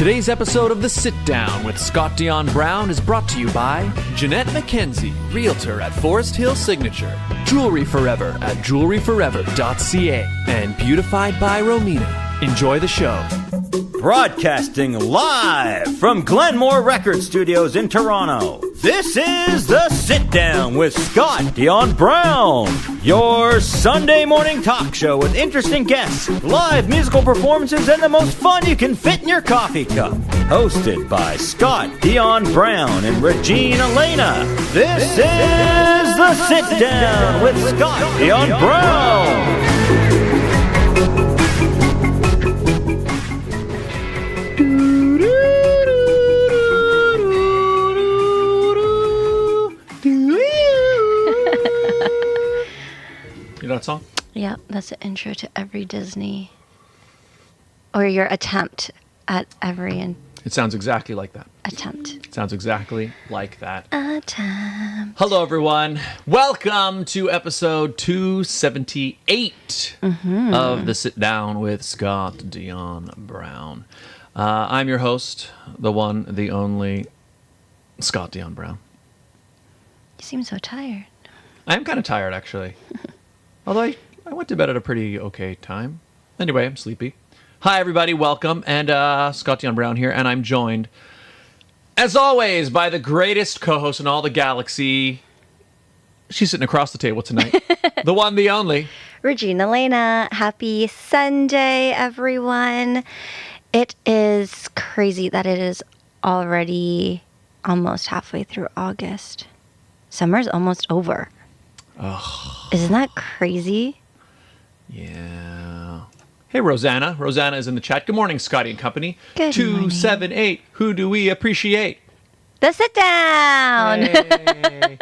Today's episode of The Sit Down with Scott Dion Brown is brought to you by Jeanette McKenzie, Realtor at Forest Hill Signature, Jewelry Forever at jewelryforever.ca, and Beautified by Romina. Enjoy the show. Broadcasting live from Glenmore Record Studios in Toronto, this is The Sit Down with Scott Dion Brown, your Sunday morning talk show with interesting guests, live musical performances, and the most fun you can fit in your coffee cup. Hosted by Scott Dion Brown and Regine Alaina, this is The Sit Down with Scott Dion Brown. You know that song? Yeah, that's the intro to every Disney, or your attempt at every It sounds exactly like that. attempt. It sounds exactly like that. Attempt. Hello, everyone. Welcome to episode 278 of The Sit Down with Scott Dion Brown. I'm your host, the one, the only, Scott Dion Brown. You seem so tired. I am kind of tired, actually. Although I went to bed at a pretty okay time. Anyway, I'm sleepy. Hi, everybody. Welcome. And Scott Dion Brown here. And I'm joined, as always, by the greatest co-host in all the galaxy. She's sitting across the table tonight. The one, the only. Regine Alaina, happy Sunday, everyone. It is crazy that it is already almost halfway through August. Summer's almost over. Oh. Isn't that crazy? Yeah. Hey, Rosanna. Rosanna is in the chat. Good morning, Scotty and company. Good morning. 278. Who do we appreciate? The Sit Down. Hey.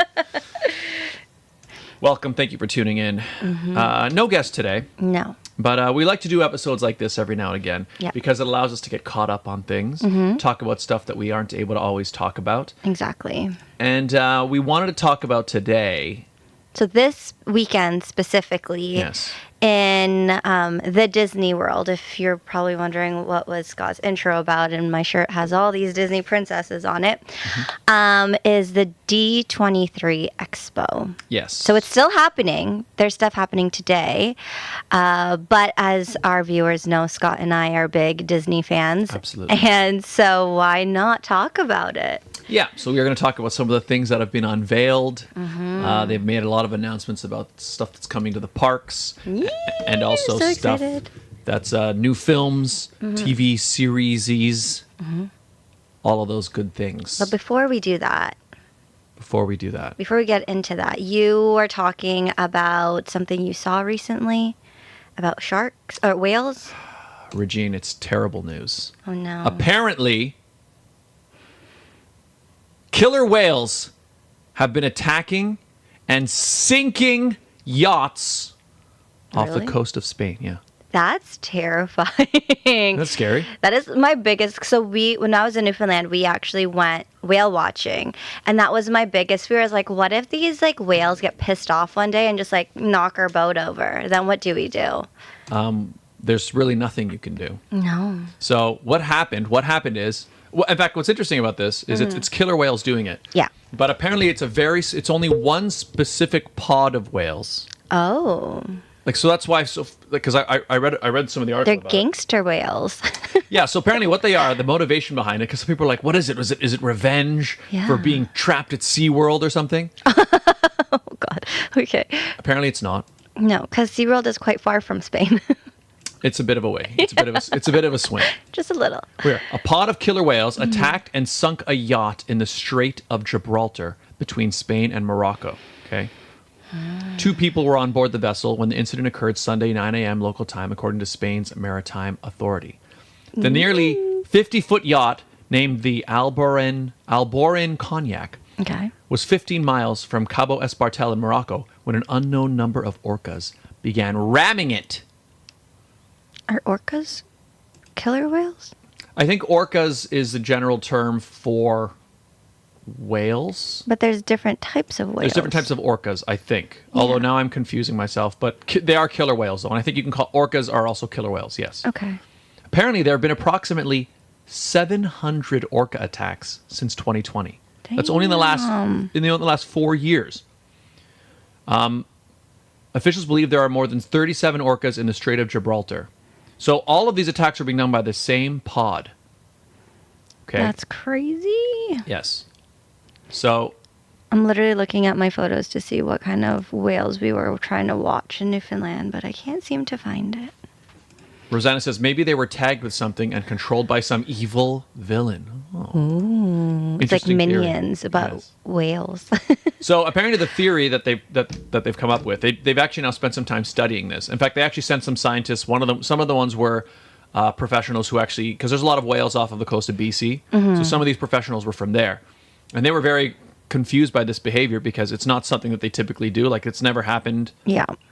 Welcome. Thank you for tuning in. No guest today. No. But we like to do episodes like this every now and again because it allows us to get caught up on things, talk about stuff that we aren't able to always talk about. Exactly. And we wanted to talk about today. So this weekend specifically, Yes. in the Disney World, if you're probably wondering what was Scott's intro about, and my shirt has all these Disney princesses on it, is the D23 Expo. Yes. So it's still happening. There's stuff happening today. But as our viewers know, Scott and I are big Disney fans. Absolutely. And so why not talk about it? Yeah, so we are going to talk about some of the things that have been unveiled. They've made a lot of announcements about stuff that's coming to the parks, and also so stuff excited. that's new films, TV series, all of those good things. But before we do that, Before we do that, before we get into that, you were talking about something you saw recently about sharks or whales. Regine, it's terrible news. Oh no. Apparently, killer whales have been attacking and sinking yachts off the Really? coast of Spain. Yeah. That's terrifying. That's scary. That is my biggest. So when I was in Newfoundland, we actually went whale watching, and that was my biggest fear. Is like, what if these like whales get pissed off one day and just like knock our boat over? Then what do we do? There's really nothing you can do. No. So what happened? What happened is, well, in fact, what's interesting about this is it's killer whales doing it. Yeah. But apparently it's only one specific pod of whales. Oh. Like, so that's why, because I read some of the articles They're about gangster whales. it. Yeah, so apparently what they are, the motivation behind it, because some people are like, what is it? Is it revenge for Yeah. being trapped at SeaWorld or something? Oh God. Okay. Apparently it's not. No, because SeaWorld is quite far from Spain. It's a bit of a way. It's a bit of a swing. Just a little. Where a pod of killer whales attacked and sunk a yacht in the Strait of Gibraltar between Spain and Morocco. Okay. 2 people were on board the vessel when the incident occurred Sunday 9 a.m. local time, according to Spain's Maritime Authority. The nearly 50-foot yacht, named the Alboran Cognac, Okay. was 15 miles from Cabo Espartel in Morocco when an unknown number of orcas began ramming it. Are orcas killer whales? I think orcas is the general term for whales. But there's different types of whales. There's different types of orcas, I think. Although now I'm confusing myself. But they are killer whales, though. And I think you can call orcas are also killer whales, yes. Okay. Apparently, there have been approximately 700 orca attacks since 2020. That's only in the last 4 years. Officials believe there are more than 37 orcas in the Strait of Gibraltar. So all of these attacks are being done by the same pod. Okay. That's crazy. Yes. So I'm literally looking at my photos to see what kind of whales we were trying to watch in Newfoundland, but I can't seem to find it. Rosanna says maybe they were tagged with something and controlled by some evil villain. Ooh, it's like Minions about whales. So apparently the theory that they've come up with, they've actually now spent some time studying this. In fact, they actually sent some scientists. Some of the ones were professionals who actually, because there's a lot of whales off of the coast of BC, so some of these professionals were from there, and they were very confused by this behavior because it's not something that they typically do. Like, it's never happened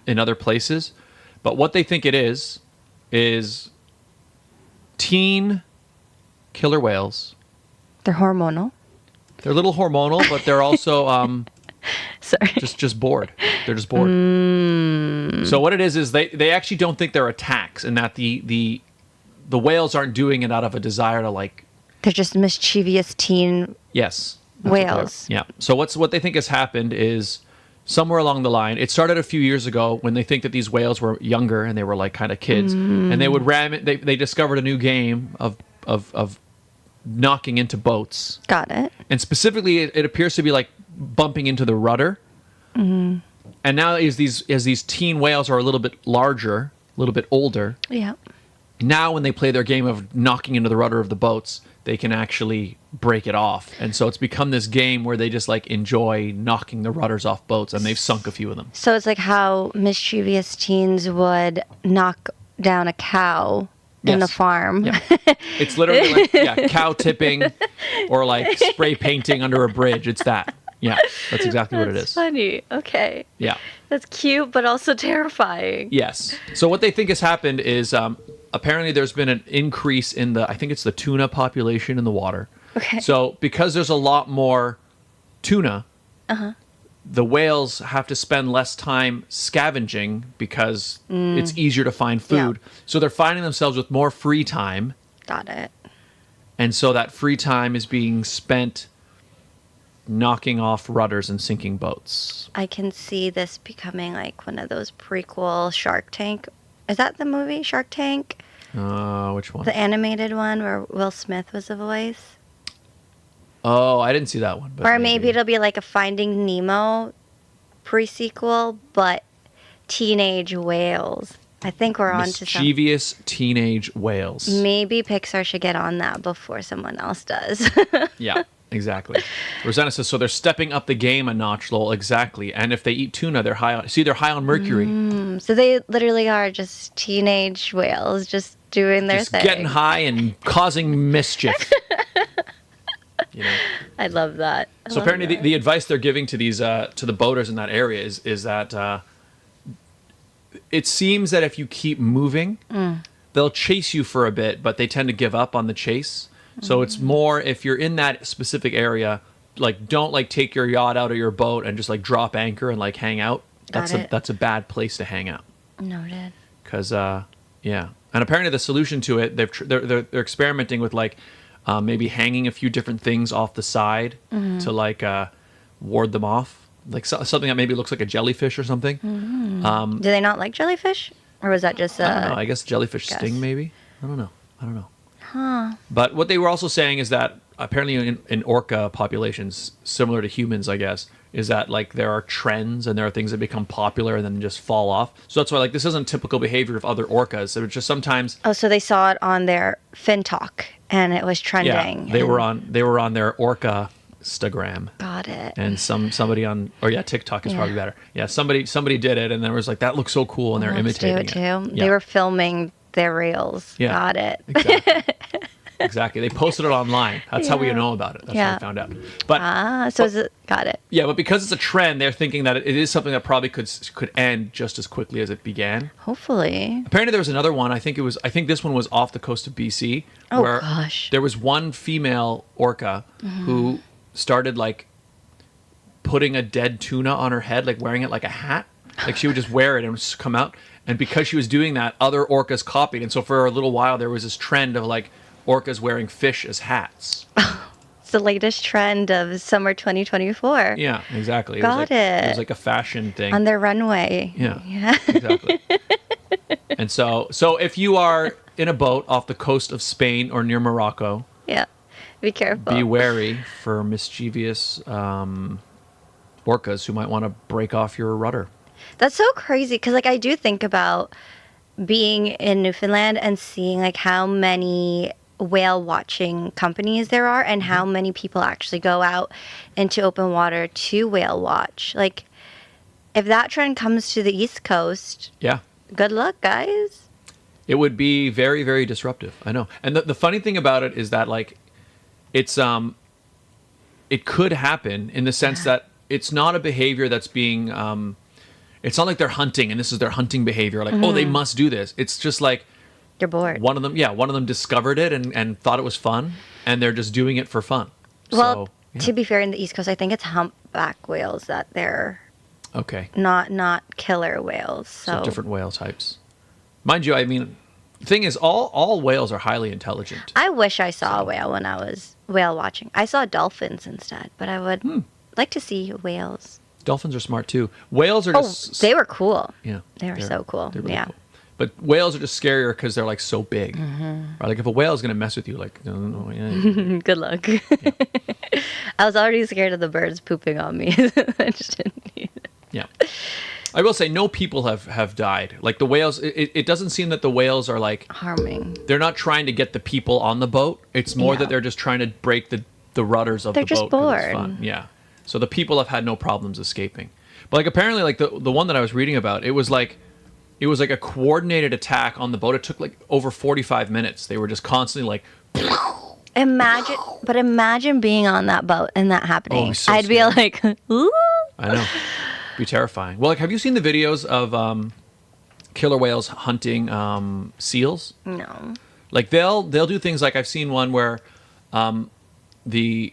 in other places. But what they think it is teen killer whales. They're hormonal. They're a little hormonal, but they're also Sorry. just bored. They're just bored. So what it is they actually don't think they're attacks, and that the whales aren't doing it out of a desire to, like... They're just mischievous teen whales. Yeah. So what they think has happened is somewhere along the line, it started a few years ago when they think that these whales were younger and they were like kind of kids, and they would ram it. They discovered a new game of knocking into boats. Got it. And specifically, it appears to be like bumping into the rudder. And now as these teen whales are a little bit larger, a little bit older. Yeah. Now when they play their game of knocking into the rudder of the boats, they can actually break it off. And so it's become this game where they just like enjoy knocking the rudders off boats, and they've sunk a few of them. So it's like how mischievous teens would knock down a cow in the farm. Yeah. It's literally like cow tipping or like spray painting under a bridge. It's that. Yeah, that's exactly what it is. That's funny. Okay. Yeah. That's cute, but also terrifying. Yes. So what they think has happened is apparently there's been an increase in I think it's the tuna population in the water. Okay. So because there's a lot more tuna, the whales have to spend less time scavenging because it's easier to find food. Yeah. So they're finding themselves with more free time. Got it. And so that free time is being spent knocking off rudders and sinking boats. I can see this becoming like one of those prequel Shark Tank. Is that the movie Shark Tank? Which one? The animated one where Will Smith was the voice. Oh, I didn't see that one. But Or maybe it'll be like a Finding Nemo pre-sequel, but teenage whales. I think we're on to something. Mischievous teenage whales. Maybe Pixar should get on that before someone else does. Yeah, exactly. Rosanna says, so they're stepping up the game a notch, lol. Exactly. And if they eat tuna, they're high on mercury. So they literally are just teenage whales just doing their thing. Getting high and causing mischief. You know? I love that. So apparently the advice they're giving to these to the boaters in that area is that it seems that if you keep moving, they'll chase you for a bit, but they tend to give up on the chase. So it's more if you're in that specific area, like don't like take your yacht out of your boat and just like drop anchor and like hang out. That's a bad place to hang out. Noted. Because yeah, and apparently the solution to it, they're experimenting with like maybe hanging a few different things off the side to like ward them off, like something that maybe looks like a jellyfish or something. Do they not like jellyfish, or was that just? I don't know. I guess jellyfish sting maybe. I don't know. Huh. But what they were also saying is that apparently in orca populations, similar to humans, I guess, is that like there are trends and there are things that become popular and then just fall off. So that's why like this isn't typical behavior of other orcas. It's just sometimes. Oh, so they saw it on their FinTalk and it was trending. Yeah, they were on their orca Instagram. Got it. And somebody on TikTok is probably better. Yeah, somebody did it and there was like that looks so cool and they're imitating it. Yeah. They were filming their reels. Yeah. Got it. Exactly. Exactly. They posted it online. That's how we know about it. That's how we found out. But got it. Yeah, but because it's a trend, they're thinking that it is something that probably could end just as quickly as it began. Hopefully. Apparently there was another one. I think this one was off the coast of BC. Oh where gosh. There was one female orca who started like putting a dead tuna on her head, like wearing it like a hat. Like she would just wear it and just come out. And because she was doing that, other orcas copied. And so for a little while there was this trend of like orcas wearing fish as hats. It's the latest trend of summer 2024. Yeah, exactly. Got It was it. like a fashion thing. On their runway. Yeah, exactly. And so if you are in a boat off the coast of Spain or near Morocco, Yeah. Be careful. be wary for mischievous orcas who might want to break off your rudder. That's so crazy because, like, I do think about being in Newfoundland and seeing, like, how many whale watching companies there are and how many people actually go out into open water to whale watch. Like, if that trend comes to the East Coast, Yeah. good luck, guys. It would be very, very disruptive. I know. And the funny thing about it is that, like, it's it could happen in the sense that it's not a behavior that's being it's not like they're hunting and this is their hunting behavior, like, oh, they must do this. It's just like You're bored. one of them discovered it and thought it was fun, and they're just doing it for fun. Well, So, yeah. to be fair, in the East Coast, I think it's humpback whales that they're Okay. not killer whales. So So, different whale types. Mind you, I mean, the thing is, all whales are highly intelligent. I wish I saw a whale when I was whale watching. I saw dolphins instead, but I would like to see whales. Dolphins are smart too. Whales are Oh, just they were cool. yeah, They were so cool. they're really Yeah. cool. But whales are just scarier because they're like so big. Right? Like if a whale is gonna mess with you, like no, yeah. Good luck. I was already scared of the birds pooping on me. I just didn't need it. Yeah. I will say no people have died. Like the whales, it doesn't seem that the whales are like Harming. they're not trying to get the people on the boat. It's more Yeah. that they're just trying to break the rudders of They're the just boat. 'Cause it's bored. fun. Yeah. So the people have had no problems escaping. But like apparently like the one that I was reading about, it was like a coordinated attack on the boat. It took like over 45 minutes. They were just constantly like Imagine being on that boat and that happening. Oh, so I'd be scary. like, ooh. I know. Be terrifying. Well, like have you seen the videos of killer whales hunting seals? No. Like they'll do things like I've seen one where the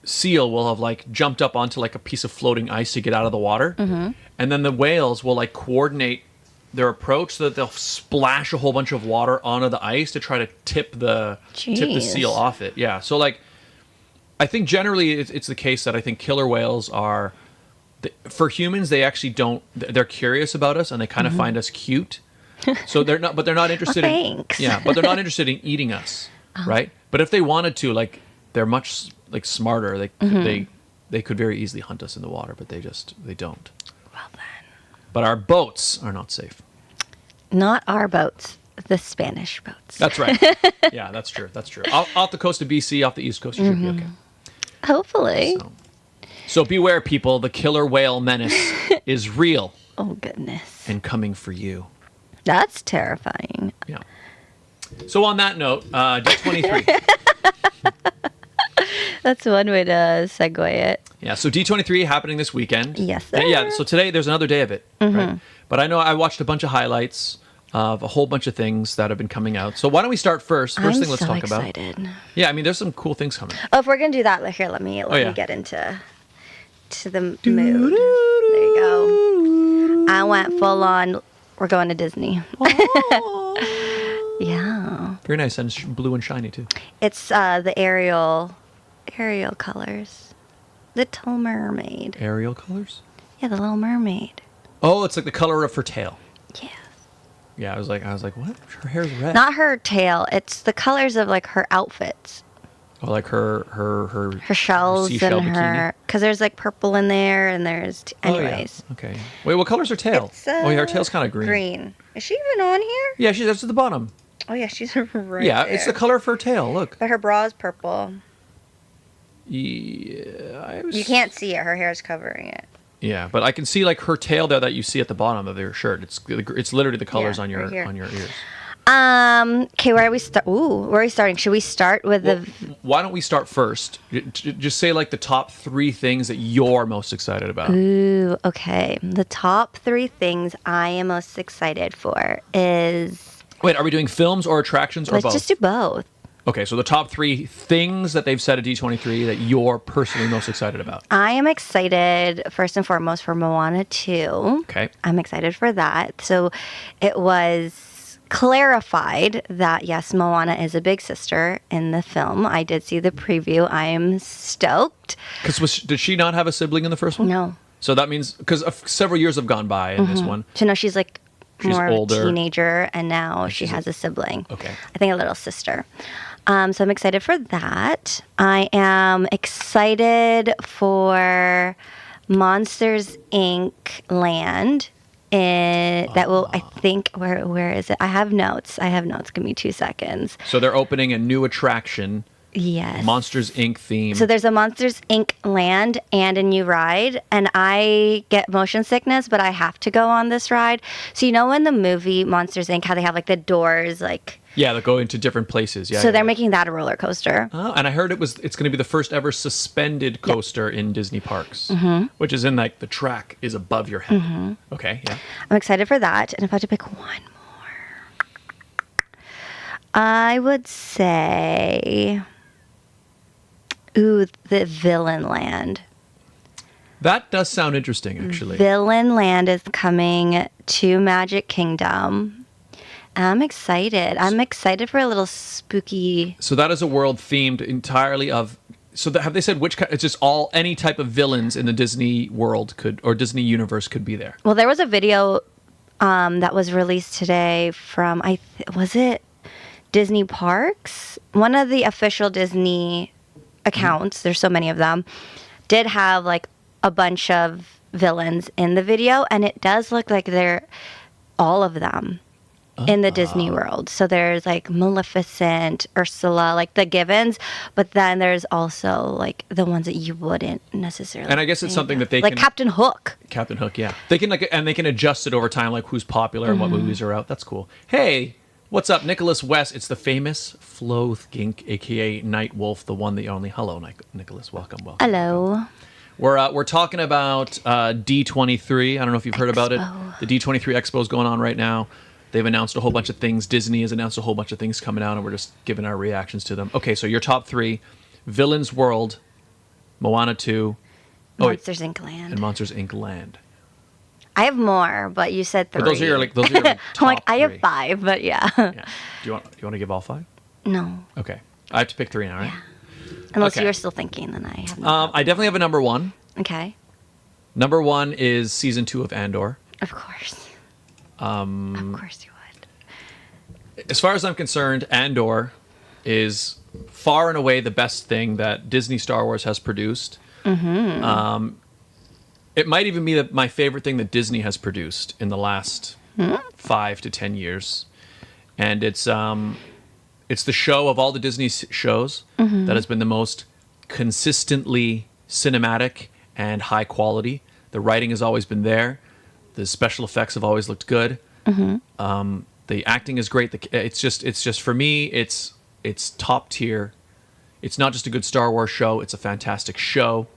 seal will have like jumped up onto like a piece of floating ice to get out of the water, and then the whales will like coordinate their approach so that they'll splash a whole bunch of water onto the ice to try to tip the Jeez. seal off it. Yeah, so like I think generally it's the case that I think killer whales are for humans they actually don't they're curious about us and they kind of find us cute. So they're not interested thanks. but they're not interested in eating us, right? But if they wanted to, like they're much like smarter. They could very easily hunt us in the water, but they don't. Well then. But our boats are not safe. Not our boats. The Spanish boats. That's right. Yeah, that's true. That's true. Off the coast of BC, off the east coast, you should be okay. Hopefully. So beware, people. The killer whale menace is real Oh, goodness. and coming for you. That's terrifying. Yeah. So on that note, D23. That's one way to segue it. Yeah, so D23 happening this weekend. Yes, sir. Yeah, so today there's another day of it, right? But I know I watched a bunch of highlights of a whole bunch of things that have been coming out. So why don't we start first? First I'm thing let's so talk about. excited. Yeah, I mean, there's some cool things coming. Oh, if we're gonna do that, here, let me yeah. get into the mood. There you go. I went full on. We're going to Disney. Yeah, Very nice and blue and shiny too. it's the Ariel colors. Little Mermaid. Ariel colors? Yeah, the Little Mermaid. Oh, it's like the color of her tail. Yes. Yeah, I was like, what? Her hair's red. Not her tail. It's the colors of like her outfits. Oh, like her Her shells seashell and bikini. her, because there's like purple in there, and there's anyways. Oh, yeah. Okay. Wait, what color's her tail? It's, oh, yeah, her tail's kind of green. Green. Is she even on here? Yeah, that's at the bottom. Oh yeah, she's right Yeah, there. it's the color of her tail. Look. But her bra is purple. Yeah, You can't see it. Her hair is covering it. Yeah, but I can see like her tail there that you see at the bottom of your shirt. It's literally the colors Yeah, on your right here. ears. Okay, where are we start? Ooh, where are we starting? Should we start with Well, the? why don't we start first? Just say like the top 3 things that you're most excited about. Ooh, okay. The top 3 things I am most excited for is. Wait, are we doing films or attractions or Let's both? just do both. Okay, so the top 3 things that they've said at D23 that you're personally most excited about. I am excited first and foremost for Moana 2. Okay. I'm excited for that. So it was clarified that yes, Moana is a big sister in the film. I did see the preview. I am stoked. Because did she not have a sibling in the first one? No. So that means because several years have gone by in this one. So no, she's like more older. of a teenager, and now she has a sibling. Okay. I think a little sister. So I'm excited for that. I am excited for Monsters Inc. Land. That will, I think, where is it? I have notes. Give me 2 seconds. So they're opening a new attraction. Yes. Monsters Inc. theme. So there's a Monsters Inc. land and a new ride, and I get motion sickness, but I have to go on this ride. So you know in the movie Monsters Inc. how they have like the doors, like Yeah, they go into different places. Yeah. so they're making that a roller coaster. Oh, and I heard it's going to be the first ever suspended coaster in Disney parks, which is in like the track is above your head. Okay, yeah. I'm excited for that. And if I had to pick one more, I would say, the Villain Land. That does sound interesting, actually. Villain Land is coming to Magic Kingdom. I'm excited. I'm excited for a little spooky. So that is a world themed entirely of. So have they said which? It's just any type of villains in the Disney world or Disney universe could be there. Well, there was a video that was released today from was it Disney Parks? One of the official Disney accounts. There's so many of them. Did have like a bunch of villains in the video, and it does look like they're all of them in the Disney world. So there's like Maleficent, Ursula, like the givens, but then there's also like the ones that you wouldn't necessarily. And I guess it's something that they like can, Captain Hook. Captain Hook, yeah. They can they can adjust it over time, like who's popular and what movies are out. That's cool. Hey, what's up, Nicholas West? It's the famous Floth Gink, aka Night Wolf, the one, the only. Hello, Nicholas. Welcome. Hello. We're talking about D23. I don't know if you've heard about it. The D23 Expo is going on right now. They've announced a whole bunch of things. Disney has announced a whole bunch of things coming out, and we're just giving our reactions to them. Okay, so your top three: Villains World, Moana 2, Monsters Inc. Land. and Monsters Inc. Land. I have more, but you said 3. But those are your like top I'm like, I have three. 5, but yeah. Yeah. Do you want to give all 5? No. Okay, I have to pick 3 now, right? Unless Okay. you're still thinking, then I have no. I definitely have a number 1. Okay. Number 1 is season 2 of Andor. Of course. Of course you would. As far as I'm concerned, Andor is far and away the best thing that Disney Star Wars has produced. It might even be my favorite thing that Disney has produced in the last 5 to 10 years. And it's the show of all the Disney shows that has been the most consistently cinematic and high quality. The writing has always been there. The special effects have always looked good. The acting is great. It's just for me, it's top tier. It's not just a good Star Wars show. It's a fantastic show.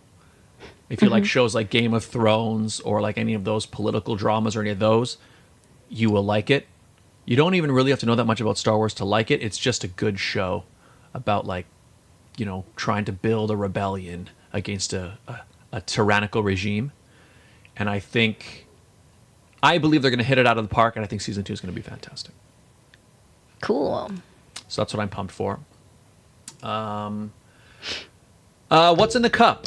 If you like shows like Game of Thrones or like any of those political dramas or any of those, you will like it. You don't even really have to know that much about Star Wars to like it. It's just a good show about trying to build a rebellion against a tyrannical regime. And I believe they're going to hit it out of the park, and I think season 2 is going to be fantastic. Cool. So that's what I'm pumped for. What's in the cup?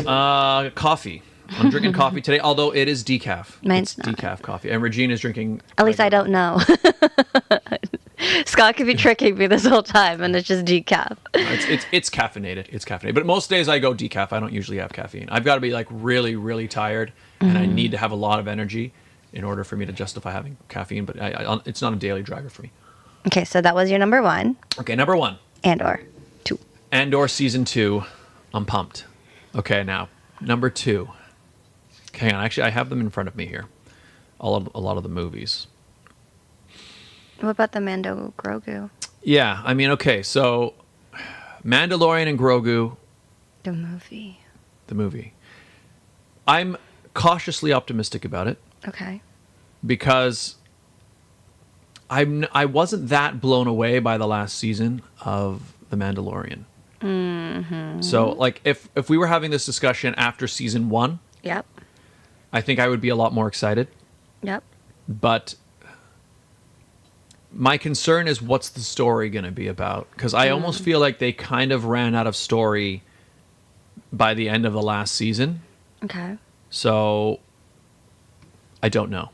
Coffee. I'm drinking coffee today, although it is decaf. Mine's it's not. Decaf coffee. And Regine is drinking... At least I don't know. Scott could be tricking me this whole time, and it's just decaf. It's caffeinated. It's caffeinated. But most days I go decaf. I don't usually have caffeine. I've got to be like really, really tired, and I need to have a lot of energy in order for me to justify having caffeine. But it's not a daily driver for me. Okay, so that was your number 1. Okay, number 1. Andor 2. Andor season 2. I'm pumped. Okay, now number 2. Hang on, actually, I have them in front of me here. A lot of the movies. What about the Mando Grogu? Yeah, I mean, okay, so Mandalorian and Grogu. The movie. The movie. I'm cautiously optimistic about it Okay. because I wasn't that blown away by the last season of The Mandalorian. So, like, if we were having this discussion after season 1, Yep. I think I would be a lot more excited. Yep. But my concern is what's the story going to be about? Because I almost feel like they kind of ran out of story by the end of the last season. Okay. So I don't know.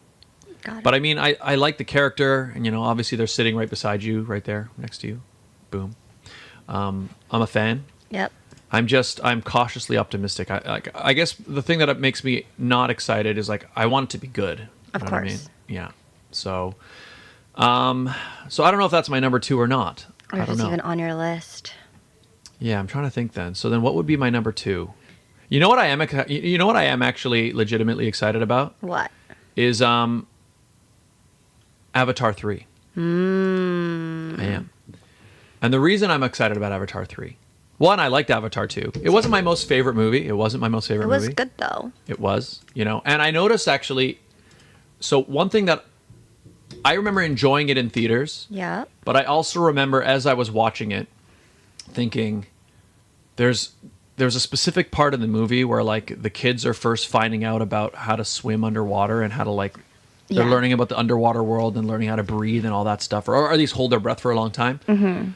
Got it. But I mean, I like the character, and obviously they're sitting right beside you, right there, next to you. Boom. I'm a fan. Yep. I'm cautiously optimistic. I guess the thing that makes me not excited is like I want it to be good. Of You know course. what I mean? Yeah. So, so I don't know if that's my number 2 or not. Or I if don't it's know. even on your list. Yeah, I'm trying to think then. So then what would be my number 2? You know what I am actually legitimately excited about What? is Avatar 3. I am. And the reason I'm excited about Avatar 3, one, I liked Avatar 2. It wasn't my most favorite movie. It wasn't my most favorite It was movie. good though. It was, and I noticed actually, so one thing that I remember enjoying it in theaters, Yeah. but I also remember as I was watching it thinking there's a specific part in the movie where like the kids are first finding out about how to swim underwater and how to they're Yeah. learning about the underwater world and learning how to breathe and all that stuff, or at least hold their breath for a long time. Mm-hmm.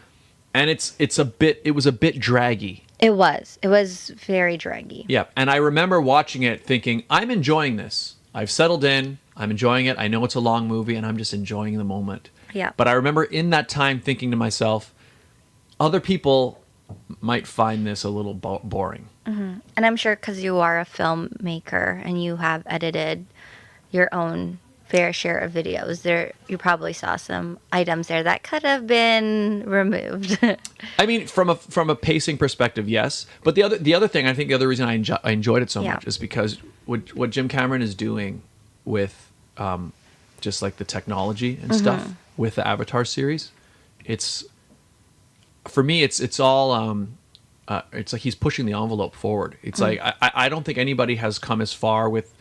And it was a bit draggy. It was very draggy. Yeah, and I remember watching it thinking, I'm enjoying this. I've settled in. I'm enjoying it. I know it's a long movie, and I'm just enjoying the moment. Yeah. But I remember in that time thinking to myself, other people might find this a little boring. And I'm sure because you are a filmmaker and you have edited your own fair share of videos, you probably saw some items there that could have been removed. I mean, from a pacing perspective, yes. But the other thing, I think the other reason I enjoyed it so Yeah. much is because what Jim Cameron is doing with just like the technology and stuff with the Avatar series, it's for me it's all it's like he's pushing the envelope forward. It's like I don't think anybody has come as far with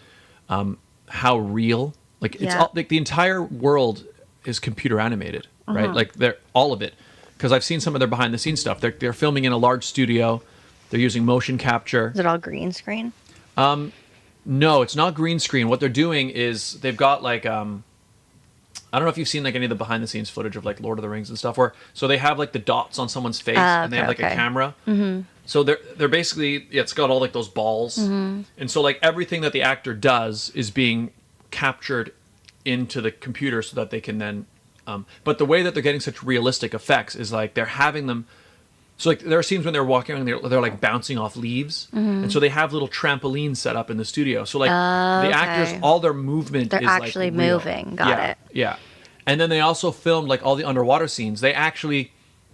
how real, like it's Yeah. all, like the entire world is computer animated, right? Like they're all of it, because I've seen some of their behind the scenes stuff. They're filming in a large studio. They're using motion capture. Is it all green screen? No, it's not green screen. What they're doing is they've got like I don't know if you've seen like any of the behind the scenes footage of like Lord of the Rings and stuff, where so they have like the dots on someone's face and they have like a camera. So they're basically, it's got all like those balls, and so like everything that the actor does is being captured into the computer so that they can then. But the way that they're getting such realistic effects is like they're having them. So like there are scenes when they're walking and they're like bouncing off leaves, and so they have little trampolines set up in the studio. So like the actors, all their movement They're is actually like real. moving. Got it. Yeah, and then they also filmed like all the underwater scenes. They actually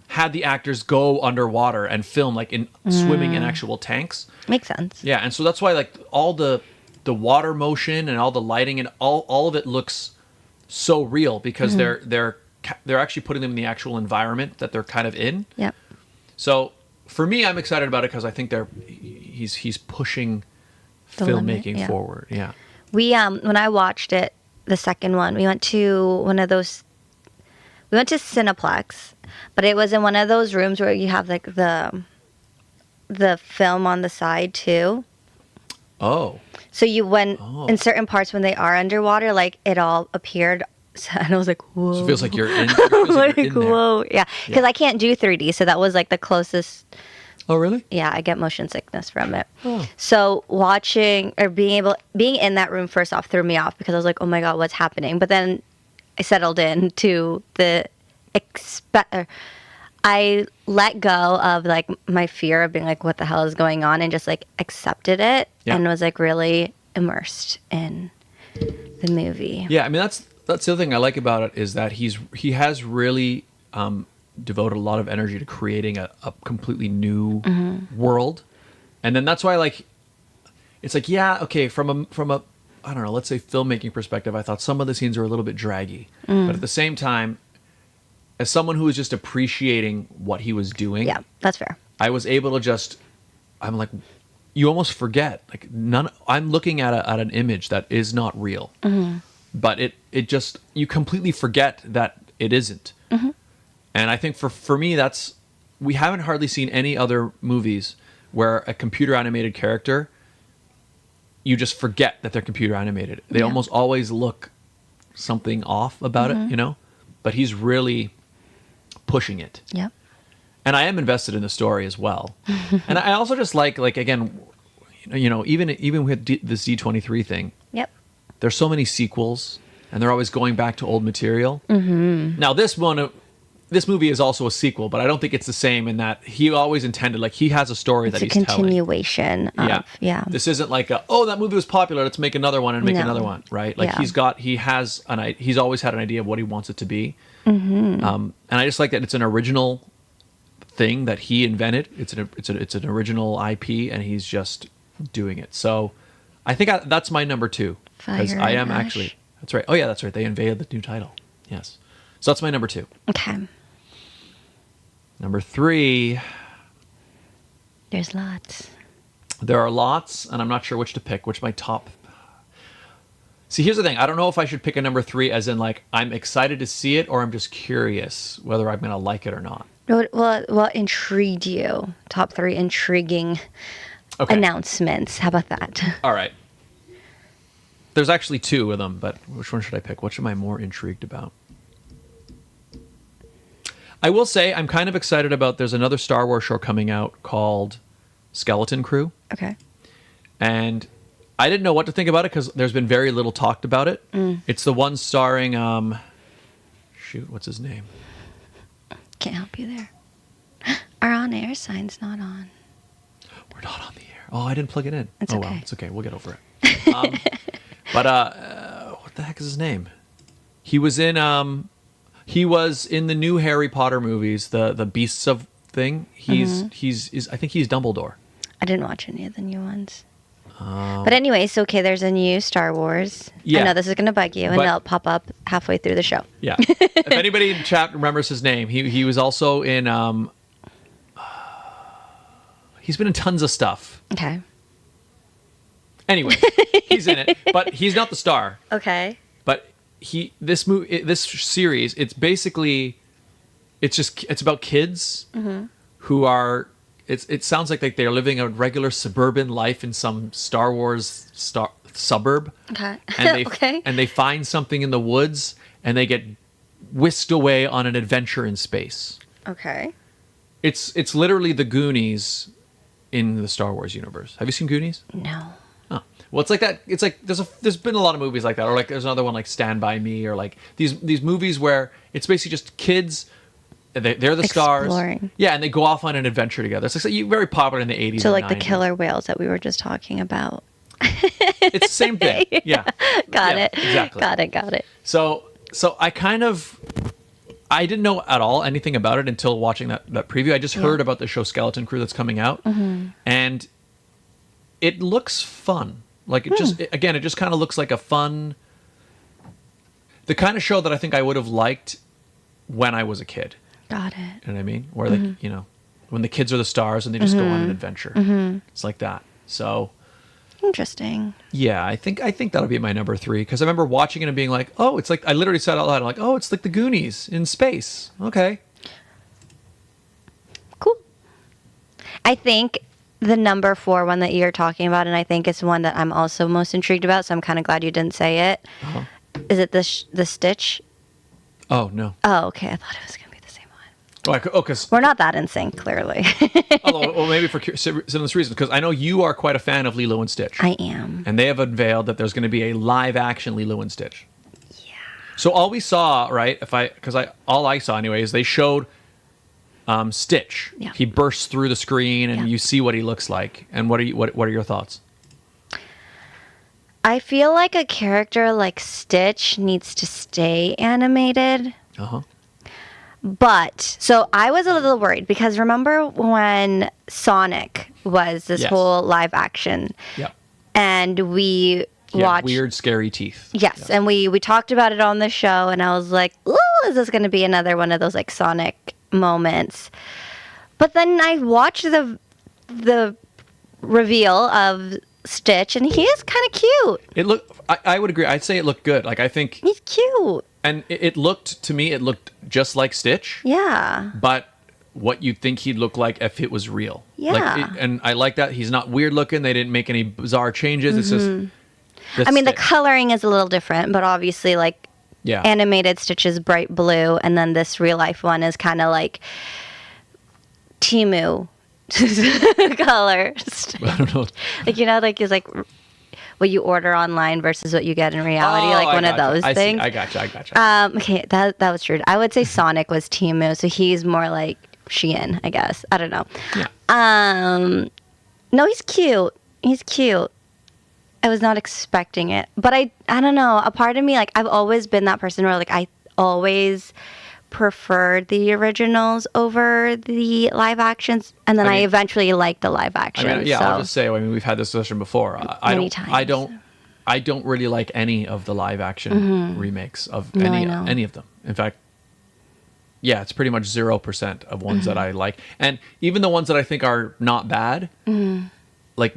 had the actors go underwater and film like in swimming in actual tanks. Makes sense. Yeah, and so that's why like all the water motion and all the lighting and all of it looks so real, because they're actually putting them in the actual environment that they're kind of in. Yep. So for me, I'm excited about it because I think he's pushing The limit, filmmaking yeah. forward. Yeah. We when I watched it, the second one, we went to one of those. We went to Cineplex, but it was in one of those rooms where you have like the film on the side too. Oh. So in certain parts when they are underwater, like it all appeared, and I was like, whoa. So it feels like you're in. It feels like you're in there. Whoa, yeah, because I can't do 3D, so that was like the closest. Oh, really? Yeah, I get motion sickness from it. Oh. So watching or being in that room first off threw me off, because I was like, oh my god, what's happening? But then I settled in to the I let go of like my fear of being like, what the hell is going on, and just like accepted it, and was like really immersed in the movie. Yeah, I mean that's the other thing I like about it, is that he has really devoted a lot of energy to creating a completely new world, and then that's why like it's like, yeah, okay, from a I don't know, let's say filmmaking perspective, I thought some of the scenes are a little bit draggy, but at the same time, as someone who was just appreciating what he was doing, Yeah, that's fair. I was able to I'm like, you almost forget, like I'm looking at an image that is not real, but it just, you completely forget that it isn't. And I think for me, we haven't hardly seen any other movies where a computer animated character, you just forget that they're computer animated. They almost always look something off about it, you know? but he's really pushing it. Yep. And I am invested in the story as well. And I also just like again, even with this D23 thing, Yep. there's so many sequels, and they're always going back to old material. Mm-hmm. Now this movie is also a sequel, but I don't think it's the same in that he always intended, like, he has a story that he's telling. It's a continuation of, yeah. This isn't like that movie was popular, let's make another one and make another one, right? Like he's always had an idea of what he wants it to be. Mm-hmm. And I just like that it's an original thing that he invented. It's an original IP, and he's just doing it. So I think that's my number 2. Because I am actually, that's right. Oh yeah, that's right. They unveiled the new title. Yes. So that's my number 2. Okay. Number 3. There's lots. There are lots, and I'm not sure which to pick. Which my top. See, here's the thing. I don't know if I should pick a number 3 as in, like, I'm excited to see it, or I'm just curious whether I'm going to like it or not. What intrigued you? Top 3 intriguing announcements. How about that? All right. There's actually 2 of them, but which one should I pick? Which am I more intrigued about? I will say I'm kind of excited about, there's another Star Wars show coming out called Skeleton Crew. Okay. And I didn't know what to think about it because there's been very little talked about it. It's the one starring, what's his name? Can't help you there. Our on-air sign's not on. We're not on the air. Oh, I didn't plug it in. It's okay. okay. Well, it's okay. We'll get over it. But what the heck is his name? He was in the new Harry Potter movies, the Beasts of thing. He's I think he's Dumbledore. I didn't watch any of the new ones. But anyways, okay, there's a new Star Wars. Yeah. I know this is going to bug you, and it'll pop up halfway through the show. Yeah. If anybody in chat remembers his name, he was also in he's been in tons of stuff. Okay. Anyway, he's in it, but he's not the star. Okay. But this series, it's basically, it's about kids who are, it sounds like they're living a regular suburban life in some Star Wars suburb. Okay. And and they find something in the woods, and they get whisked away on an adventure in space. Okay. It's literally the Goonies in the Star Wars universe. Have you seen Goonies? No. Oh. Well, it's like that. It's like there's been a lot of movies like that, or like there's another one like Stand By Me, or like these movies where it's basically just kids. They're the stars. Yeah, and they go off on an adventure together. It's like very popular in the 80s. So and like 90s. the killer whales that we were just talking about. It's the same thing. Yeah. Got it. Exactly. Got it. So I didn't know at all anything about it until watching that preview. I just heard about the show Skeleton Crew that's coming out, and it looks fun. Like it just kind of looks like a fun, the kind of show that I think I would have liked when I was a kid. Got it. You know what I mean? Where like when the kids are the stars and they just go on an adventure. It's like that. So interesting. Yeah, I think that'll be my number 3 because I remember watching it and being like, oh, it's like, I literally said out loud, I'm like, oh, it's like the Goonies in space. Okay. Cool. I think the number 4 one that you're talking about, and I think it's one that I'm also most intrigued about, so I'm kind of glad you didn't say it. Is it the Stitch? Oh, no. Oh, okay. I thought it was going to be the same one. Because we're not that in sync, clearly. well, maybe for similar reasons, because I know you are quite a fan of Lilo and Stitch. I am. And they have unveiled that there's going to be a live-action Lilo and Stitch. Yeah. So all we saw, right? All I saw anyway is they showed Stitch. Yeah. He bursts through the screen, and you see what he looks like. And what are your thoughts? I feel like a character like Stitch needs to stay animated. But, so I was a little worried because remember when Sonic was this whole live action? Yeah. And we watched... weird, scary teeth. Yes, and we talked about it on the show, and I was like, ooh, is this going to be another one of those like Sonic moments? But then I watched the reveal of Stitch, and he is kind of cute. I would agree. I'd say it looked good. Like, I think he's cute. And it looked just like Stitch. Yeah. But what you'd think he'd look like if it was real. Yeah. And I like that. He's not weird looking. They didn't make any bizarre changes. It's just... I mean, the coloring is a little different, but obviously, like, animated Stitch is bright blue, and then this real life one is kind of like Timu colors. I don't know. Like, you know, like it's like what you order online versus what you get in reality, like one of those things. I gotcha. Okay, that was true. I would say Sonic was Timu, so he's more like Shein, I guess. I don't know. Yeah. No, he's cute. He's cute. I was not expecting it, but I don't know. A part of me, like, I've always been that person where, like, I always preferred the originals over the live actions, and then I eventually liked the live actions. So. I'll just say. I mean, we've had this discussion before. Many times. I don't really like any of the live action remakes of any of them. In fact, yeah, it's pretty much 0% of ones that I like, and even the ones that I think are not bad, like.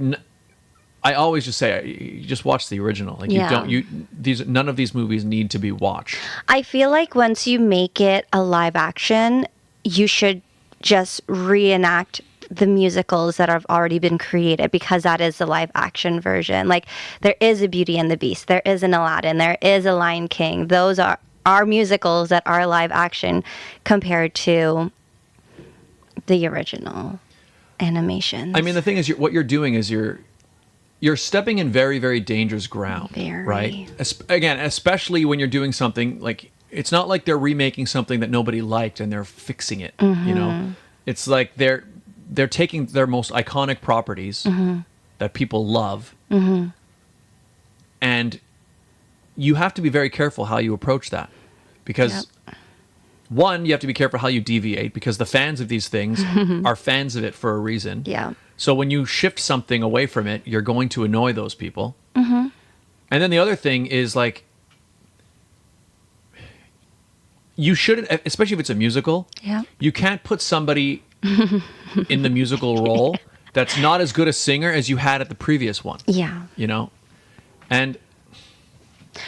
I always just say, you just watch the original. Like none of these movies need to be watched. I feel like once you make it a live action, you should just reenact the musicals that have already been created, because that is the live action version. Like, there is a Beauty and the Beast, there is an Aladdin, there is a Lion King. Those are musicals that are live action compared to the original animations. I mean, the thing is, what you're doing is you're stepping in very, very dangerous ground, right? Again, especially when you're doing something like, it's not like they're remaking something that nobody liked and they're fixing it. You know, it's like they're taking their most iconic properties that people love, and you have to be very careful how you approach that, because one, you have to be careful how you deviate, because the fans of these things are fans of it for a reason. Yeah. So when you shift something away from it, you're going to annoy those people. And then the other thing is, like, you shouldn't, especially if it's a musical, you can't put somebody in the musical role that's not as good a singer as you had at the previous one. Yeah. You know? And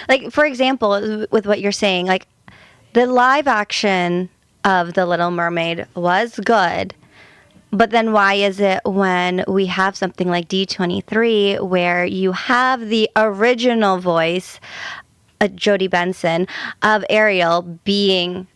like, for example, with what you're saying, like, the live action of The Little Mermaid was good. But then why is it when we have something like D23, where you have the original voice, Jodie Benson, of Ariel being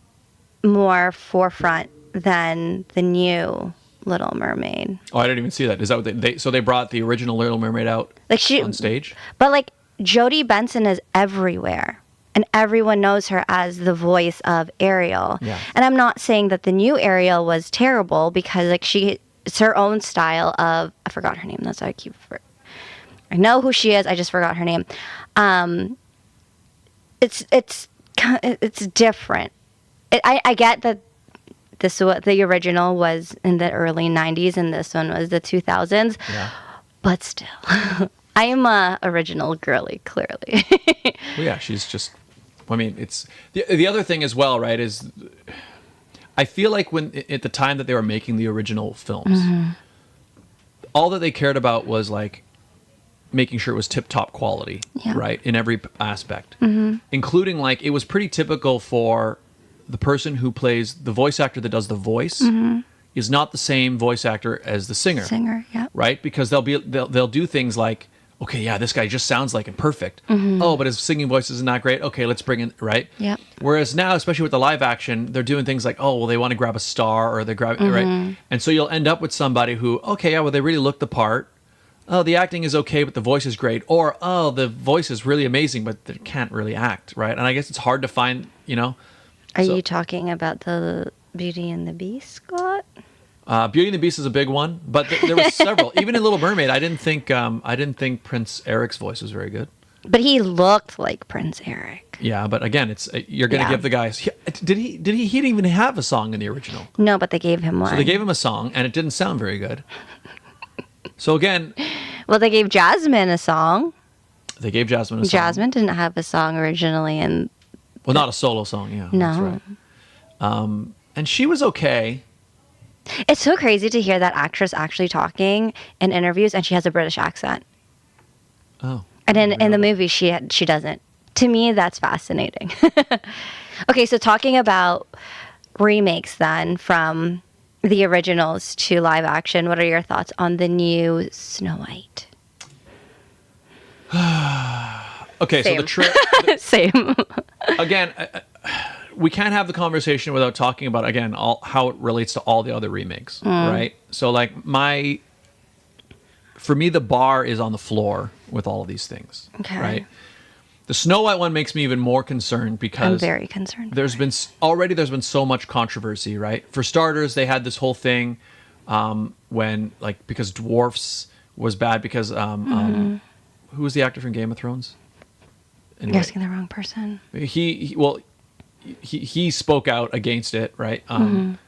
more forefront than the new Little Mermaid? Oh, I didn't even see that. Is that what so they brought the original Little Mermaid out on stage? But, like, Jodie Benson is everywhere. And everyone knows her as the voice of Ariel. Yeah. And I'm not saying that the new Ariel was terrible, because, like, it's her own style of, I forgot her name. That's why I know who she is. I just forgot her name. It's different. I get that the original was in the early 90s and this one was the 2000s. Yeah. But still, I am a original girly, clearly. Well, yeah, she's just. I mean, it's the other thing as well, right? Is I feel like when at the time that they were making the original films, all that they cared about was, like, making sure it was tip-top quality, right, in every aspect, including, like, it was pretty typical for the person who plays the voice actor that does the voice is not the same voice actor as the singer. Right, because they'll do things like, okay, yeah, this guy just sounds like him perfect. Oh, but his singing voice isn't that great. Okay, let's bring in, right? Yeah. Whereas now, especially with the live action, they're doing things like, oh, well, they want to grab a star, or they grab, right? And so you'll end up with somebody who, okay, yeah, well, they really look the part. Oh, the acting is okay, but the voice is great. Or, oh, the voice is really amazing, but they can't really act, right? And I guess it's hard to find, you know. Are you talking about the Beauty and the Beast, Scott? Beauty and the Beast is a big one, but there were several. Even in Little Mermaid, I didn't think Prince Eric's voice was very good. But he looked like Prince Eric. Yeah, but again, it's you're going to give the guys. Did he didn't even have a song in the original? No, but they gave him one. So they gave him a song, and it didn't sound very good. So again, well, they gave Jasmine a song. They gave Jasmine a song. Jasmine didn't have a song originally, and well, not a solo song. Yeah, no. That's right. And she was okay. It's so crazy to hear that actress actually talking in interviews, and she has a British accent. Oh. And in the movie, she doesn't. To me, that's fascinating. Okay, so talking about remakes then from the originals to live action, what are your thoughts on the new Snow White? Okay, Same. so the Same. again, we can't have the conversation without talking about again how it relates to all the other remakes, right? So like for me, the bar is on the floor with all of these things, Okay. right? The Snow White one makes me even more concerned because I'm very concerned. there's been so much controversy, right? For starters, they had this whole thing when because dwarfs was bad because who was the actor from Game of Thrones? Anyway, You're asking the wrong person. he spoke out against it, right?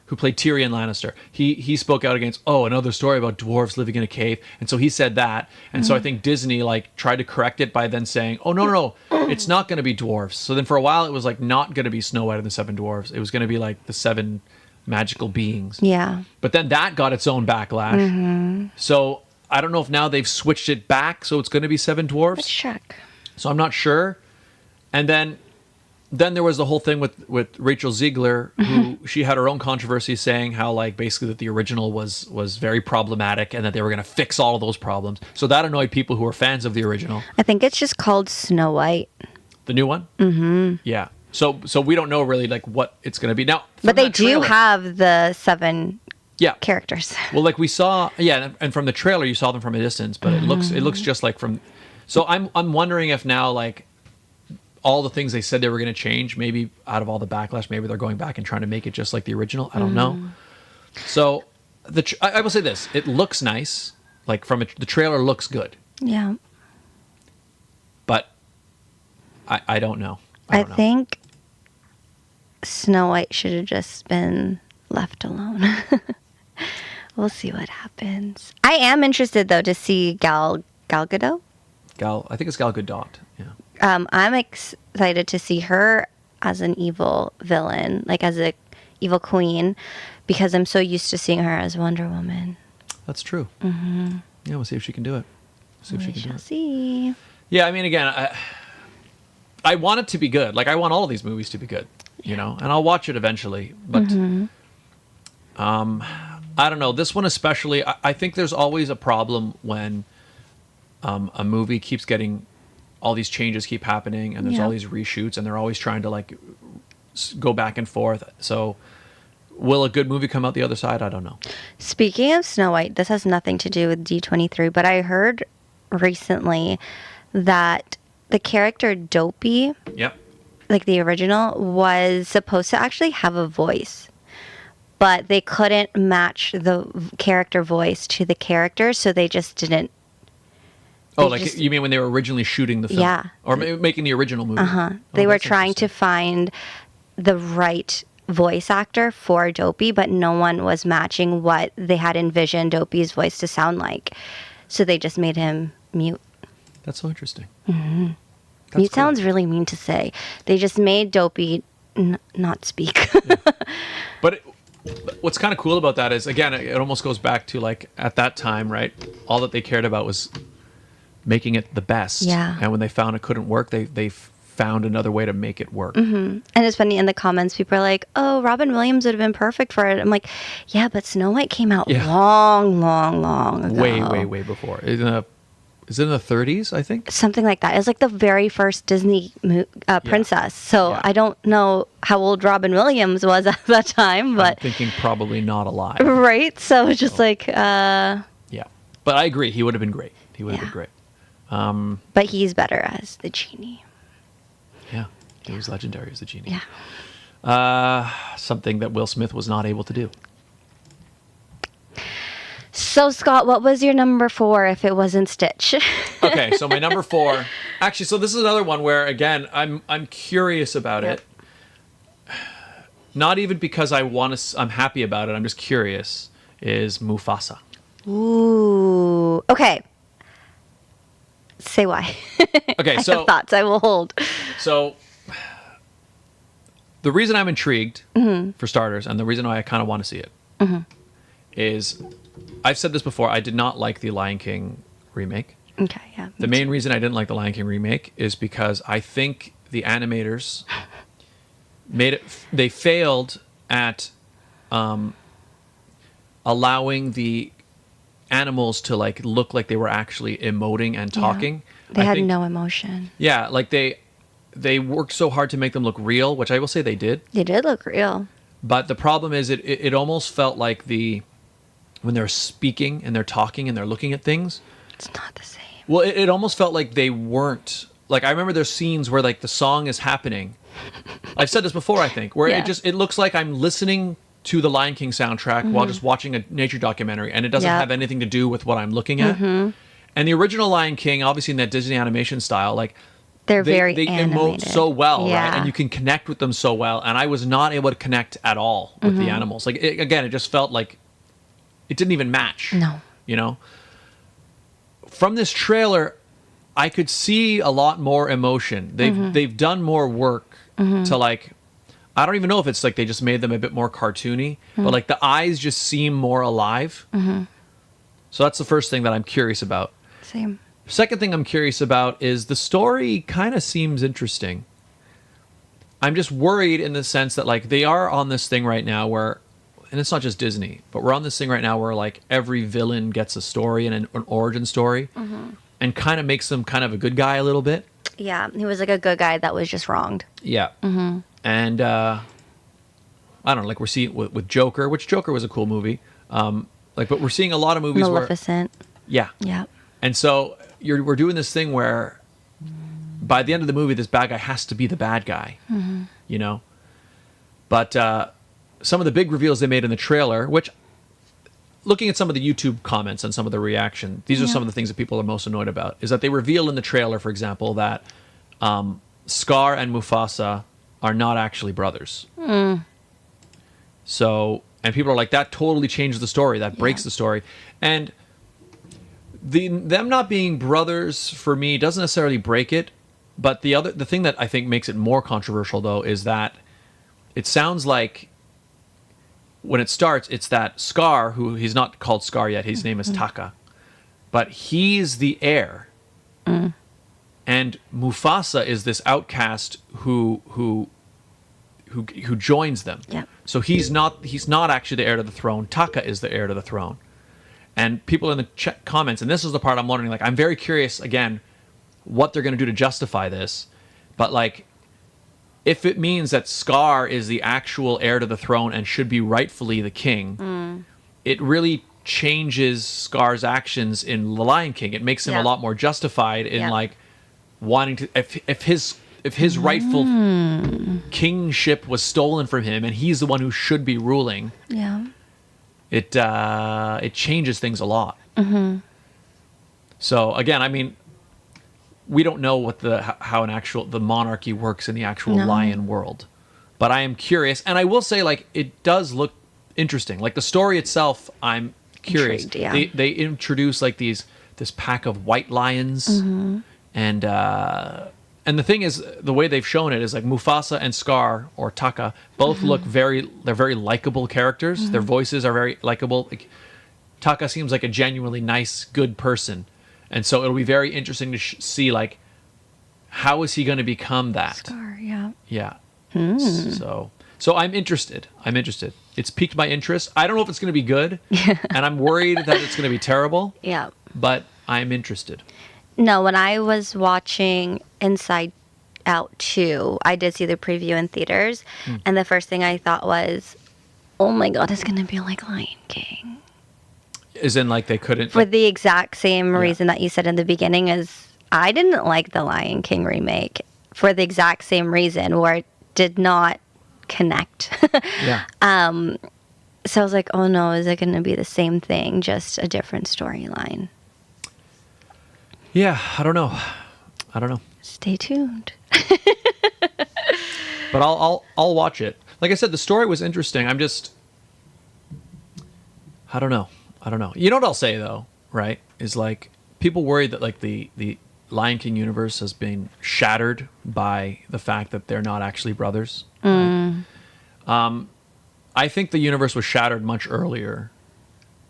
Who played Tyrion Lannister? He spoke out against another story about dwarves living in a cave, and so he said that, and so I think Disney tried to correct it by then saying, oh no, it's not going to be dwarves. So then for a while it was not going to be Snow White and the Seven Dwarfs. It was going to be the seven magical beings. Yeah. But then that got its own backlash. So I don't know if now they've switched it back, so it's going to be Seven Dwarfs. Let's check. So I'm not sure. And then there was the whole thing with Rachel Ziegler, who she had her own controversy saying how basically that the original was very problematic and that they were going to fix all of those problems. So that annoyed people who were fans of the original. I think it's just called Snow White. The new one? Mm-hmm. Yeah. So we don't know really what it's going to be. Now, But they do have the 7 characters. Well, we saw, and from the trailer you saw them from a distance, but it looks just like from. So I'm wondering if now all the things they said they were going to change, maybe out of all the backlash, maybe they're going back and trying to make it just like the original. I don't know. So I will say this: it looks nice. The trailer looks good. Yeah. But I don't know. I think Snow White should have just been left alone. We'll see what happens. I am interested though to see Gal Gadot. I think it's Gal Gadot. Yeah. I'm excited to see her as an evil villain, as a evil queen, because I'm so used to seeing her as Wonder Woman. That's true. Mm-hmm. Yeah, we'll see if she can do it. We shall see. Yeah, I mean, again, I want it to be good. I want all of these movies to be good, and I'll watch it eventually. But I don't know. This one especially, I think there's always a problem when a movie keeps getting all these changes keep happening and there's all these reshoots and they're always trying to go back and forth. So will a good movie come out the other side? I don't know. Speaking of Snow White, this has nothing to do with D23, but I heard recently that the character Dopey, the original, was supposed to actually have a voice, but they couldn't match the character voice to the character, so they just didn't. You mean when they were originally shooting the film? Yeah. Or making the original movie? Uh-huh. They were trying to find the right voice actor for Dopey, but no one was matching what they had envisioned Dopey's voice to sound like. So they just made him mute. That's so interesting. Mm-hmm. Mute sounds really mean to say. They just made Dopey not speak. Yeah. But what's kind of cool about that is, again, it almost goes back to at that time, right? All that they cared about was making it the best. Yeah. And when they found it couldn't work, they found another way to make it work. Mm-hmm. And it's funny, in the comments, people are like, oh, Robin Williams would have been perfect for it. I'm like, yeah, but Snow White came out long ago. Way before. Is it in the 30s, I think? Something like that. It was the very first Disney princess. So I don't know how old Robin Williams was at that time, but I'm thinking probably not alive. Right? So it's just Yeah. But I agree. He would have been great. He would have been great. But he's better as the genie. Yeah, he was legendary as the genie. Yeah. Something that Will Smith was not able to do. So, Scott, what was your number 4 if it wasn't Stitch? Okay, so my number 4... Actually, so this is another one where, again, I'm curious about it. Not even because I'm happy about it, I'm just curious, is Mufasa. Ooh. Okay. Say why. Okay, I have thoughts I will hold. So, the reason I'm intrigued, for starters, and the reason why I kind of want to see it, is, I've said this before, I did not like the Lion King remake. Okay, yeah. The main reason I didn't like the Lion King remake is because I think the animators they failed at allowing the animals to like look like they were actually emoting and talking. They I had think, no emotion. Yeah, like they worked so hard to make them look real, which I will say they did. They did look real. But the problem is it almost felt like when they're speaking and they're talking and they're looking at things. It's not the same. Well, it almost felt like they weren't. Like, I remember there's scenes where, like, the song is happening. I've said this before, I think, where it looks like I'm listening to the Lion King soundtrack while just watching a nature documentary, and it doesn't have anything to do with what I'm looking at. And the original Lion King, obviously in that Disney animation style, like, they emote animated. so well, Yeah. right? And you can connect with them so well. And I was not able to connect at all with the animals. Like, it just felt like it didn't even match. No. You know? From this trailer, I could see a lot more emotion. They've done more work to, like, I don't even know if it's like they just made them a bit more cartoony, but like the eyes just seem more alive. So that's the first thing that I'm curious about. Same. Second thing I'm curious about is the story kind of seems interesting. I'm just worried in the sense that like they are on this thing right now where, and it's not just Disney, but we're on this thing right now where like every villain gets a story and an origin story and kind of makes them kind of a good guy a little bit. Yeah, he was like a good guy that was just wronged. Yeah. And I don't know, like we're seeing with Joker, which Joker was a cool movie. But we're seeing a lot of movies Maleficent. Yeah. And so we're doing this thing where by the end of the movie, this bad guy has to be the bad guy, you know? But some of the big reveals they made in the trailer, which looking at some of the YouTube comments and some of the reaction, these are some of the things that people are most annoyed about, is that they reveal in the trailer, for example, that Scar and Mufasa are not actually brothers. So, and people are like, that totally changed the story. That breaks the story. And them not being brothers for me doesn't necessarily break it. But the thing that I think makes it more controversial though is that it sounds like when it starts, it's that Scar, who he's not called Scar yet, his name is Taka, but he's the heir. And Mufasa is this outcast who joins them. So he's not actually the heir to the throne. Taka is the heir to the throne. And people in the comments, and this is the part I'm wondering, like, I'm very curious, again, what they're going to do to justify this. But, like, if it means that Scar is the actual heir to the throne and should be rightfully the king, it really changes Scar's actions in The Lion King. It makes him a lot more justified in, like, wanting to... If his rightful kingship was stolen from him and he's the one who should be ruling... It changes things a lot. So again, I mean, we don't know what how the monarchy works in the actual lion world, but I am curious, and I will say, like, it does look interesting. Like the story itself, I'm curious. Intrigued, They introduce like this pack of white lions, and the thing is, the way they've shown it is like Mufasa and Scar, or Taka, both look they're very likable characters. Their voices are very likable. Like, Taka seems like a genuinely nice, good person. And so it'll be very interesting to see, like, how is he going to become that? Scar, Yeah. So I'm interested. It's piqued my interest. I don't know if it's going to be good, and I'm worried that it's going to be terrible. But I'm interested. No, when I was watching Inside Out 2, I did see the preview in theaters, and the first thing I thought was, oh my god, it's going to be like Lion King. As in, like, they couldn't... For the exact same reason that you said in the beginning, is I didn't like the Lion King remake for the exact same reason, where it did not connect. So I was like, oh no, is it going to be the same thing, just a different storyline? Yeah, I don't know. Stay tuned. But I'll watch it. Like I said, the story was interesting. I don't know. You know what I'll say though, right? Is like people worry that like the Lion King universe has been shattered by the fact that they're not actually brothers. Right? I think the universe was shattered much earlier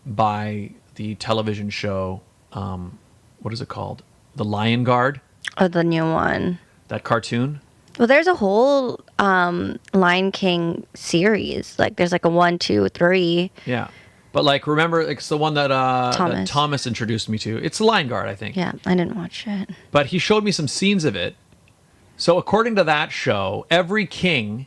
by the television show. What is it called? The Lion Guard. Oh, the new one. That cartoon. Well, there's a whole Lion King series. Like, there's like a 1, 2, 3. Yeah. But like, remember, it's the one that Thomas. Thomas introduced me to. It's the Lion Guard, I think. Yeah, I didn't watch it. But he showed me some scenes of it. So according to that show, every king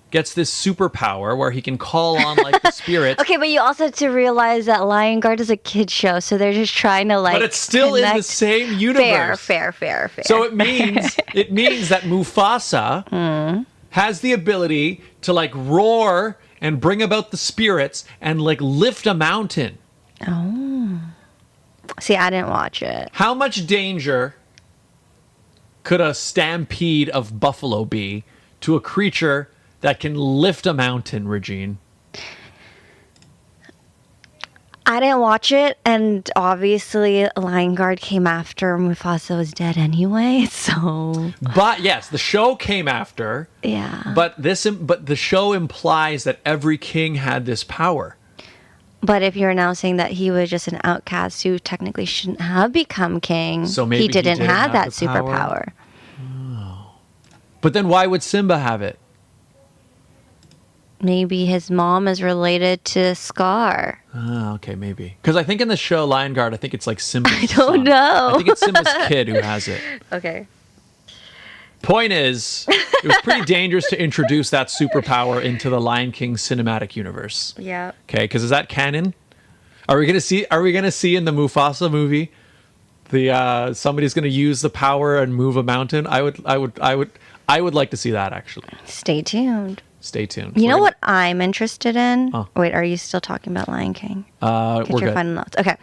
gets this superpower where he can call on like the spirits. Okay, but you also have to realize that Lion Guard is a kid show, so they're just trying to like. But it's still in the same universe. Fair. So it means that Mufasa has the ability to like roar and bring about the spirits and like lift a mountain. Oh. See, I didn't watch it. How much danger could a stampede of buffalo be to a creature that can lift a mountain, Regine? I didn't watch it, and obviously Lion Guard came after Mufasa was dead anyway, so... But yes, the show came after. Yeah. But the show implies that every king had this power. But if you're now saying that he was just an outcast who technically shouldn't have become king, so maybe he didn't have that the power. superpower. Oh. But then why would Simba have it? Maybe his mom is related to Scar. Oh, okay, maybe. Because I think in the show Lion Guard, I think it's like Simba's I don't son. know. I think it's Simba's kid who has it. Okay. Point is, it was pretty dangerous to introduce that superpower into the Lion King cinematic universe. Yeah. Okay, because is that canon? Are we gonna see in the Mufasa movie the somebody's gonna use the power and move a mountain? I would like to see that actually. Stay tuned. Stay tuned. You know what I'm interested in? Oh. Wait, are you still talking about Lion King? We're Get your good. final notes. Okay.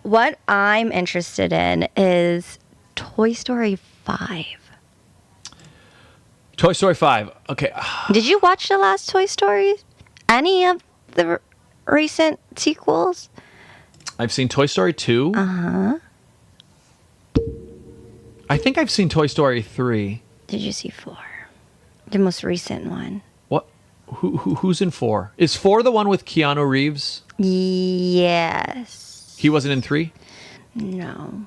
What I'm interested in is Toy Story 5. Toy Story 5. Okay. Did you watch the last Toy Story? Any of the recent sequels? I've seen Toy Story 2. Uh-huh. I think I've seen Toy Story 3. Did you see 4? The most recent one. What? Who's in 4? Is 4 the one with Keanu Reeves? Yes. He wasn't in 3? No.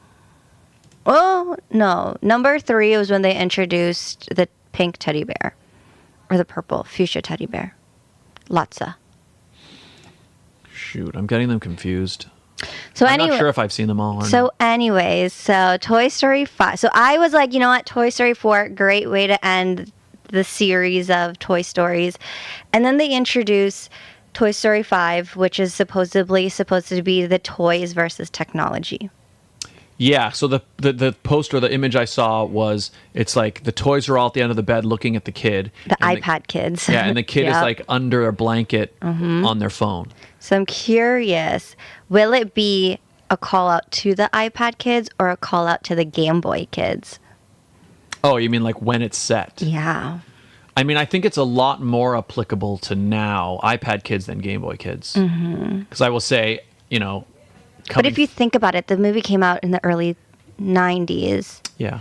Oh, no. Number 3 was when they introduced the pink teddy bear. Or the purple fuchsia teddy bear. Lotsa. Shoot, I'm getting them confused. So I'm anyway, not sure if I've seen them all or so not. anyways, so Toy Story 5. So I was like, you know what? Toy Story 4, great way to end the series of Toy Stories. And then they introduce Toy Story 5, which is supposed to be the toys versus technology. Yeah, so the poster, the image I saw was, it's like the toys are all at the end of the bed looking at the kid. The iPad kids. Yeah, and the kid is Yep. like under a blanket on their phone. So I'm curious, will it be a call out to the iPad kids or a call out to the Game Boy kids? Oh, you mean like when it's set? Yeah. I mean, I think it's a lot more applicable to now iPad kids than Game Boy kids. Because I will say, But if you think about it, the movie came out in the early 90s. Yeah.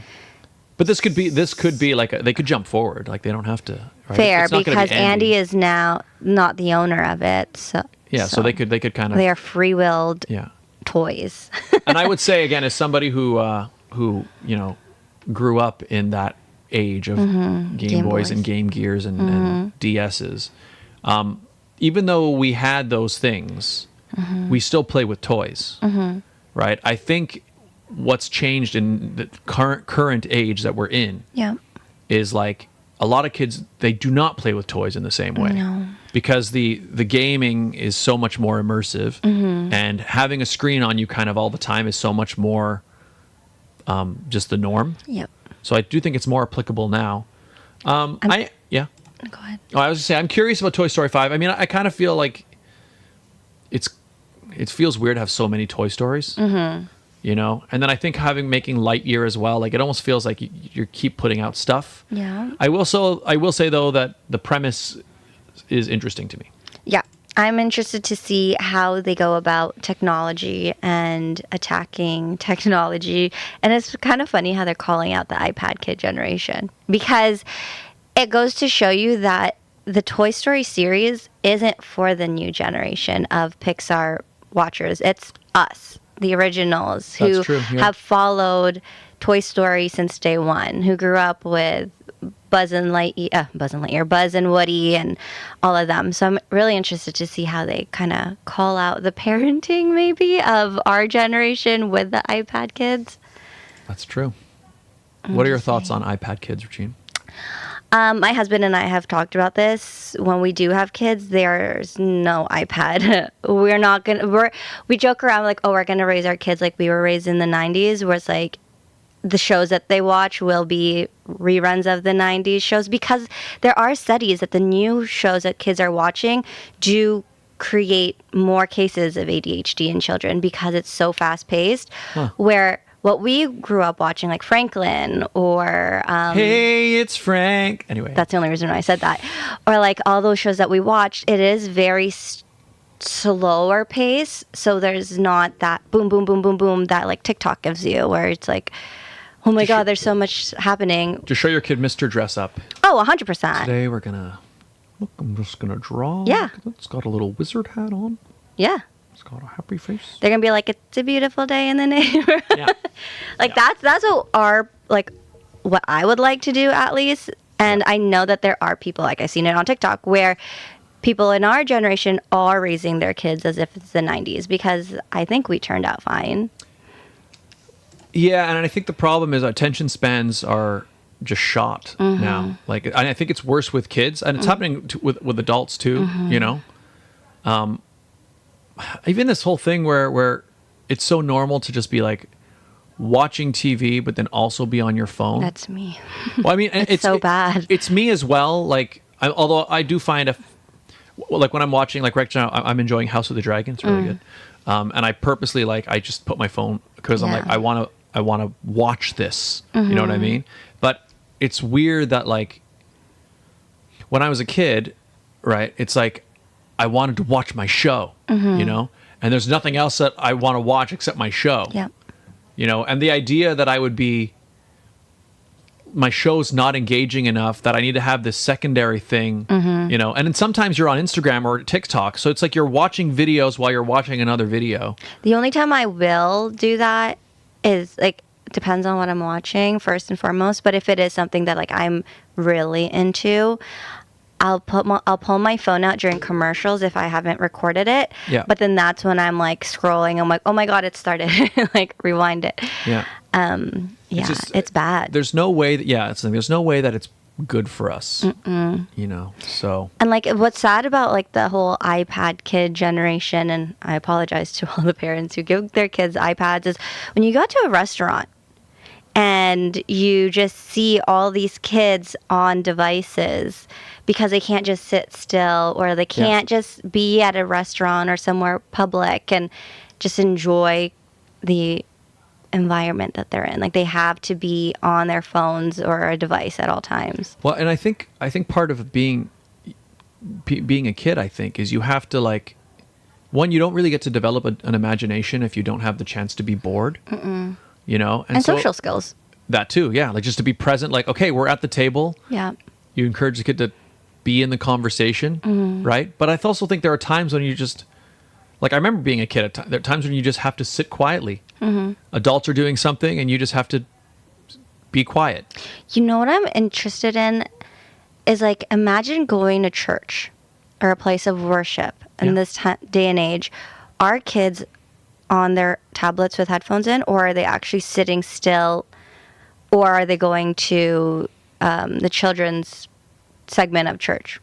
But this could be like they could jump forward. Like they don't have to. Right? Fair, It's not gonna be because Andy is now not the owner of it. So they could kind of. They are free-willed Yeah. toys. And I would say again, as somebody who grew up in that age of Game Boys and Game Gears and DSs, even though we had those things, we still play with toys, right? I think what's changed in the current age that we're in Yeah. is like a lot of kids, they do not play with toys in the same way. No. Because the gaming is so much more immersive, and having a screen on you kind of all the time is so much more just the norm. Yep. So I do think it's more applicable now. Yeah. Go ahead. Oh, I was just saying, I'm curious about Toy Story 5. I mean, I kind of feel like it feels weird to have so many Toy Stories, and then I think making Lightyear as well, like it almost feels like you keep putting out stuff. Yeah. I will say though that the premise is interesting to me. Yeah. I'm interested to see how they go about technology and attacking technology. And it's kind of funny how they're calling out the iPad kid generation, because it goes to show you that the Toy Story series isn't for the new generation of Pixar watchers. It's us, the originals, who That's true, yeah. have followed Toy Story since day one, who grew up with Buzz and Lightyear, Buzz and Woody, and all of them. So I'm really interested to see how they kind of call out the parenting, maybe, of our generation with the iPad kids. That's true. What are your thoughts on iPad kids, Regine? My husband and I have talked about this. When we do have kids, there's no iPad. We joke around like, oh, we're gonna raise our kids like we were raised in the 90s, where it's like the shows that they watch will be reruns of the 90s shows, because there are studies that the new shows that kids are watching do create more cases of ADHD in children because it's so fast paced. Where what we grew up watching, like Franklin or Hey, it's Frank. Anyway, that's the only reason I said that. Or like all those shows that we watched, it is very slower pace. So there's not that boom, boom, boom, boom, boom that like TikTok gives you, where it's like, oh my God, there's so much happening. Just show your kid Mr. Dress Up. Oh, 100%. Today we're gonna look. I'm just gonna draw. Yeah. It's got a little wizard hat on. Yeah. It's got a happy face. They're gonna be like, it's a beautiful day in the neighborhood. Yeah. That's what I would like to do, at least. And I know that there are people, like I've seen it on TikTok, where people in our generation are raising their kids as if it's the 90s, because I think we turned out fine. Yeah, and I think the problem is attention spans are just shot now. Like, and I think it's worse with kids, and it's happening with adults too. You know, even this whole thing where it's so normal to just be like watching TV, but then also be on your phone. That's me. Well, I mean, it's so bad. It's me as well. Like, although I do find like when I'm watching, like right now, I'm enjoying House of the Dragon. It's really good. And I purposely I just put my phone because I'm like, I want to watch this. You know what I mean? But it's weird that like when I was a kid, right? It's like I wanted to watch my show, you know, and there's nothing else that I want to watch except my show. Yeah. You know, and the idea that my show's not engaging enough, that I need to have this secondary thing, you know, and then sometimes you're on Instagram or TikTok. So it's like you're watching videos while you're watching another video. The only time I will do that is like, it depends on what I'm watching first and foremost. But if it is something that like I'm really into, I'll pull my phone out during commercials if I haven't recorded it. Yeah. But then that's when I'm like scrolling. I'm like, oh my God, it started. Like rewind it. Yeah. Yeah, it's bad. There's no way there's no way that it's good for us. You know. So. And like what's sad about like the whole iPad kid generation, and I apologize to all the parents who give their kids iPads, is when you go to a restaurant and you just see all these kids on devices because they can't just sit still, or they can't just be at a restaurant or somewhere public and just enjoy the environment that they're in. Like they have to be on their phones or a device at all times. Well, and I think part of being a kid, I think, is you have to like, one, you don't really get to develop an imagination if you don't have the chance to be bored. You know, and so, social skills. That too, yeah. Like just to be present. Like, okay, we're at the table. Yeah. You encourage the kid to be in the conversation, right? But I also think there are times when you just, like I remember being a kid, there are times when you just have to sit quietly. Adults are doing something and you just have to be quiet. You know what I'm interested in is like, imagine going to church or a place of worship in this day and age. Are kids on their tablets with headphones in, or are they actually sitting still, or are they going to the children's segment of church,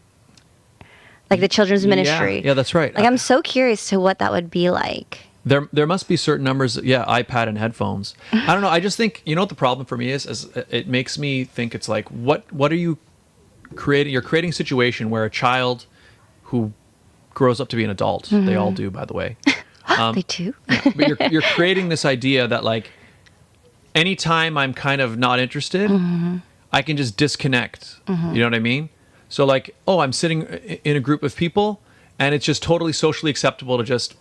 like the children's ministry? Yeah, that's right. Like I'm so curious to what that would be like. There must be certain numbers, iPad and headphones. I don't know. I just think, you know what the problem for me is it makes me think it's like, what are you creating? You're creating a situation where a child who grows up to be an adult, they all do, by the way. They do? But you're creating this idea that like, anytime I'm kind of not interested, I can just disconnect. You know what I mean? So like, oh, I'm sitting in a group of people and it's just totally socially acceptable to just,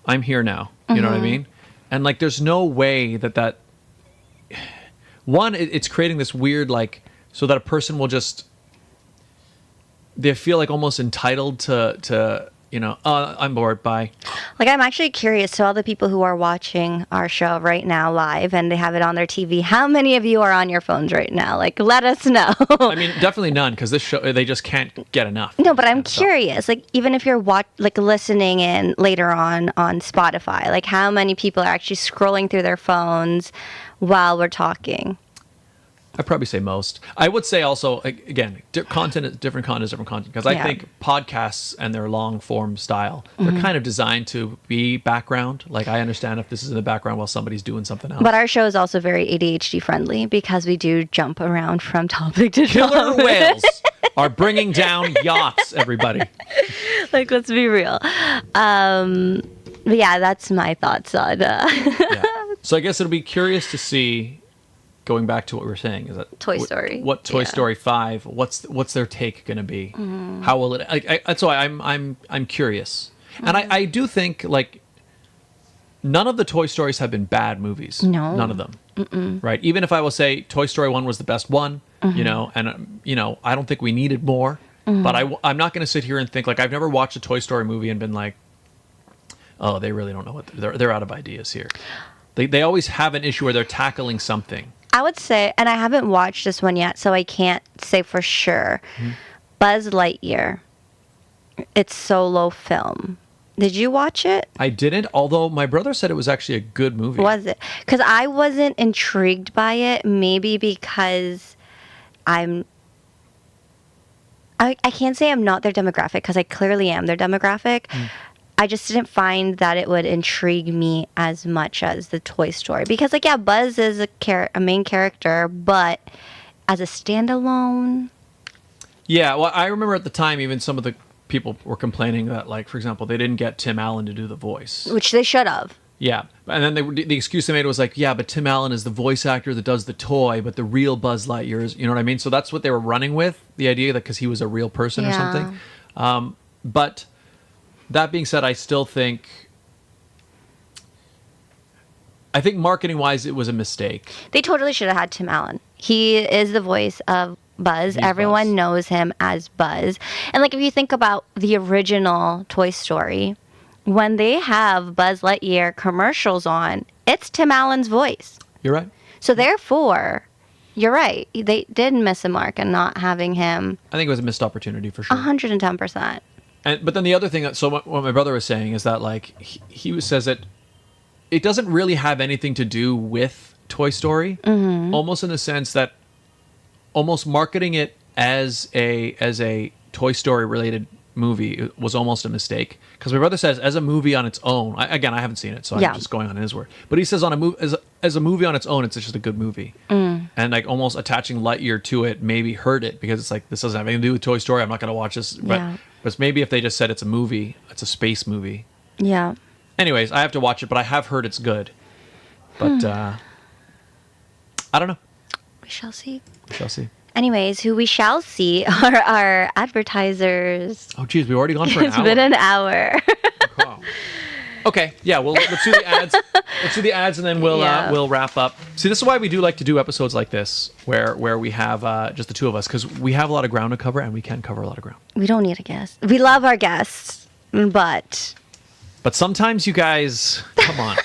I'm here now. You know what I mean? And like, there's no way that one, it's creating this weird, like, so that a person will just, they feel like almost entitled to you know, I'm bored, bye. Like, I'm actually curious to all the people who are watching our show right now live and they have it on their TV. How many of you are on your phones right now? Like, let us know. I mean, definitely none, because this show, they just can't get enough. No, but I'm curious. Like, even if you're listening in later on Spotify, like, how many people are actually scrolling through their phones while we're talking? I'd probably say most. I would say also, again, content is different content, because I think podcasts and their long form style, they're kind of designed to be background. Like, I understand if this is in the background while somebody's doing something else. But our show is also very ADHD friendly because we do jump around from topic to Killer topic. whales are bringing down yachts, everybody. Like, let's be real. But yeah, that's my thoughts on So I guess it'll be curious to see, going back to what we were saying, is that Toy Story. What Toy Story 5? What's their take going to be? How will it? That's why I'm curious, and I do think, like, none of the Toy Stories have been bad movies. No, none of them. Right? Even if I will say Toy Story 1 was the best one, you know, and I don't think we needed more. But I'm not going to sit here and think, like, I've never watched a Toy Story movie and been like, oh, they really don't know what they're out of ideas here. They always have an issue where they're tackling something. I would say, and I haven't watched this one yet, so I can't say for sure. Buzz Lightyear, it's solo film. Did you watch it? I didn't, although my brother said it was actually a good movie. Was it? Because I wasn't intrigued by it, maybe because I can't say I'm not their demographic, because I clearly am their demographic. I just didn't find that it would intrigue me as much as the Toy Story. Because, like, yeah, Buzz is a main character, but as a standalone... Yeah, well, I remember at the time, even some of the people were complaining that, like, for example, they didn't get Tim Allen to do the voice. Which they should have. Yeah, and then the excuse they made was like, yeah, but Tim Allen is the voice actor that does the toy, but the real Buzz Lightyear is, you know what I mean? So that's what they were running with, the idea that because he was a real person or something. But... that being said, I still think marketing-wise, it was a mistake. They totally should have had Tim Allen. He is the voice of Buzz. Everyone Buzz. knows him as Buzz. And, like, if you think about the original Toy Story, when they have Buzz Lightyear commercials on, it's Tim Allen's voice. You're right. So, therefore, you're right. They did miss a mark in not having him. I think it was a missed opportunity for sure. 110%. But then the other thing, so what my brother was saying is that, like, he says that it doesn't really have anything to do with Toy Story, almost in the sense that almost marketing it as a Toy Story related movie was almost a mistake. Because my brother says, as a movie on its own, again, I haven't seen it, so I'm just going on his word. But he says as a movie on its own, it's just a good movie. And, like, almost attaching Lightyear to it maybe hurt it, because it's like, this doesn't have anything to do with Toy Story. I'm not going to watch this. But maybe if they just said it's a movie, it's a space movie. Yeah. Anyways, I have to watch it, but I have heard it's good. But I don't know. We shall see. We shall see. Anyways, who we shall see are our advertisers. Oh, geez, we've already gone for an It's hour. been an hour. Wow. Okay, yeah, well, let's do the ads. Let's do the ads, and then we'll wrap up. See, this is why we do like to do episodes like this, where we have just the two of us, because we have a lot of ground to cover, and we can cover a lot of ground. We don't need a guest. We love our guests, but sometimes you guys, come on.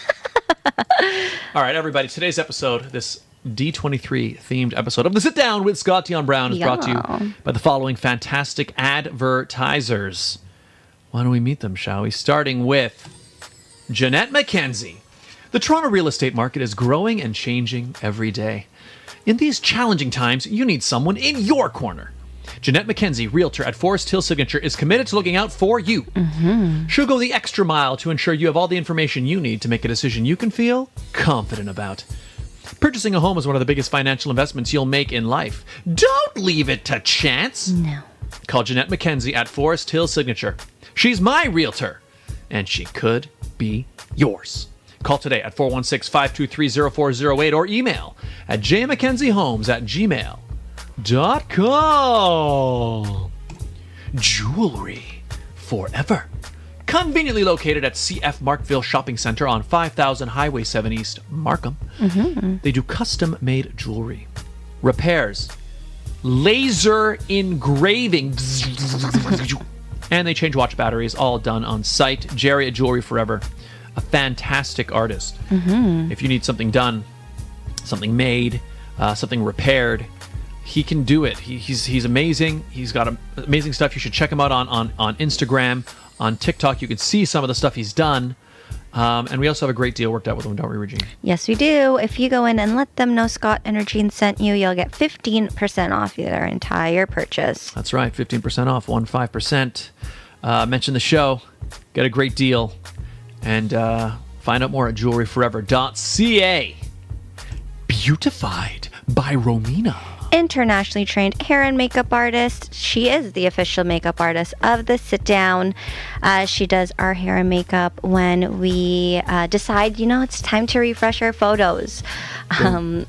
All right, everybody, today's episode, this D23 themed episode of the Sit Down with Scott Dion Brown, is brought to you by the following fantastic advertisers. Why don't we meet them, shall we? Starting with Jeanette McKenzie. The Toronto real estate market is growing and changing every day. In these challenging times, you need someone in your corner. Jeanette McKenzie, Realtor at Forest Hill Signature, is committed to looking out for you. She'll go the extra mile to ensure you have all the information you need to make a decision you can feel confident about. Purchasing a home is one of the biggest financial investments you'll make in life. Don't leave it to chance. no. Call Jeanette McKenzie at Forest Hill Signature. She's my realtor, and she could be yours. Call today at 416-523-0408 or email at jmckenziehomes@gmail.com. Jewelry forever. Conveniently located at CF Markville Shopping Center on 5000 Highway 7 East, Markham. They do custom-made jewelry, repairs, laser engraving, And they change watch batteries, all done on site. Jerry at Jewelry Forever, a fantastic artist. If you need something done, something made, something repaired, he can do it. He's amazing. He's got amazing stuff. You should check him out on Instagram, on TikTok. You can see some of the stuff he's done. And we also have a great deal worked out with him, don't we, Regine? Yes, we do. If you go in and let them know Scott and Regine sent you, you'll get 15% off their entire purchase. That's right, 15% off, 15%. Mention the show, get a great deal, and find out more at jewelryforever.ca. Beautified by Romina. Internationally trained hair and makeup artist. She is the official makeup artist of the Sit Down. She does our hair and makeup when we decide, it's time to refresh our photos.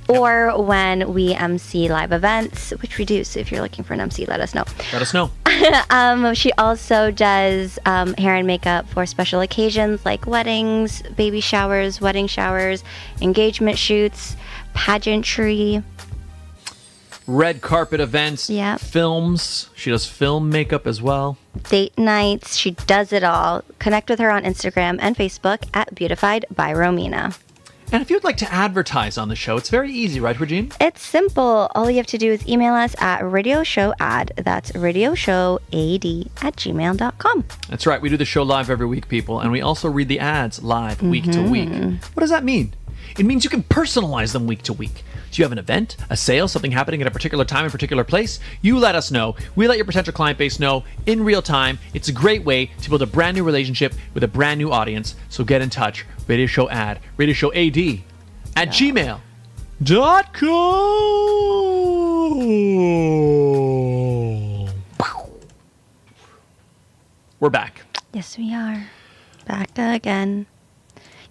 Or when we MC live events, which we do. So if you're looking for an MC, let us know. Let us know. She also does hair and makeup for special occasions like weddings, baby showers, wedding showers, engagement shoots, pageantry. Red carpet events, Yep. films. She does film makeup as well. Date nights. She does it all. Connect with her on Instagram and Facebook at Beautified by Romina. And if you'd like to advertise on the show, it's very easy, right, Regine? It's simple. All you have to do is email us at radioshowad. That's radioshowad@gmail.com. That's right. We do the show live every week, people, and we also read the ads live week to week. What does that mean? It means you can personalize them week to week. So you have an event, a sale, something happening at a particular time, a particular place, you let us know. We let your potential client base know in real time. It's a great way to build a brand new relationship with a brand new audience. So get in touch. Radio Show Ad, Radio Show AD at gmail.com. We're back. Yes, we are. Back again.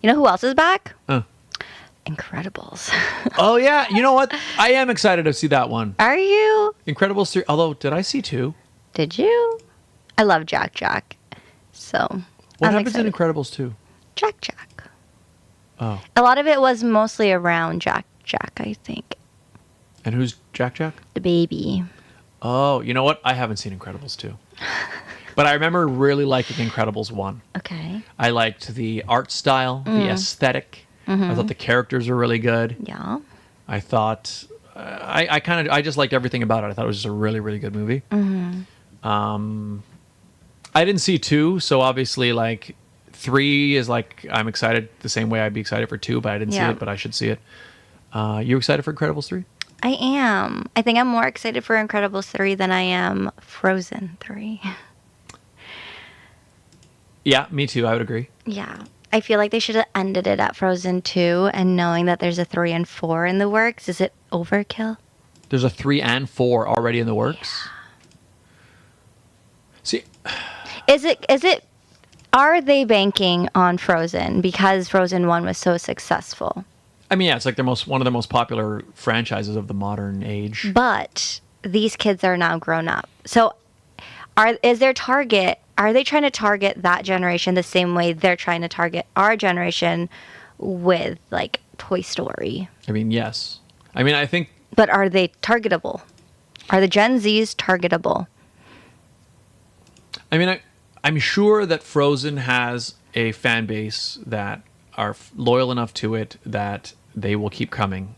You know who else is back? Incredibles. Oh, yeah. You know what? I am excited to see that one. Are you? Incredibles 3. Although, did I see 2? Did you? I love Jack. So, What I'm happens excited. in Incredibles 2? Jack. Oh. A lot of it was mostly around Jack, I think. And who's Jack? The baby. Oh, you know what? I haven't seen Incredibles 2. But I remember really liking Incredibles 1. Okay. I liked the art style, the aesthetic. I thought the characters were really good. Yeah. I thought I just liked everything about it. I thought it was just a really, really good movie. I didn't see 2, so obviously 3 is I'm excited the same way I'd be excited for 2, but I didn't see it, but I should see it. You excited for Incredibles 3? I am. I think I'm more excited for Incredibles 3 than I am Frozen 3. Yeah, me too. I would agree. Yeah. I feel like they should have ended it at Frozen 2, and knowing that there's a 3 and 4 in the works, is it overkill? There's a 3 and 4 already in the works. See, Is it are they banking on Frozen because Frozen 1 was so successful? I mean, yeah, it's like one of the most popular franchises of the modern age. But these kids are now grown up. So is their target, are they trying to target that generation the same way they're trying to target our generation with Toy Story? I mean, yes. I mean, I think... But are they targetable? Are the Gen Zs targetable? I mean, I'm sure that Frozen has a fan base that are loyal enough to it that they will keep coming.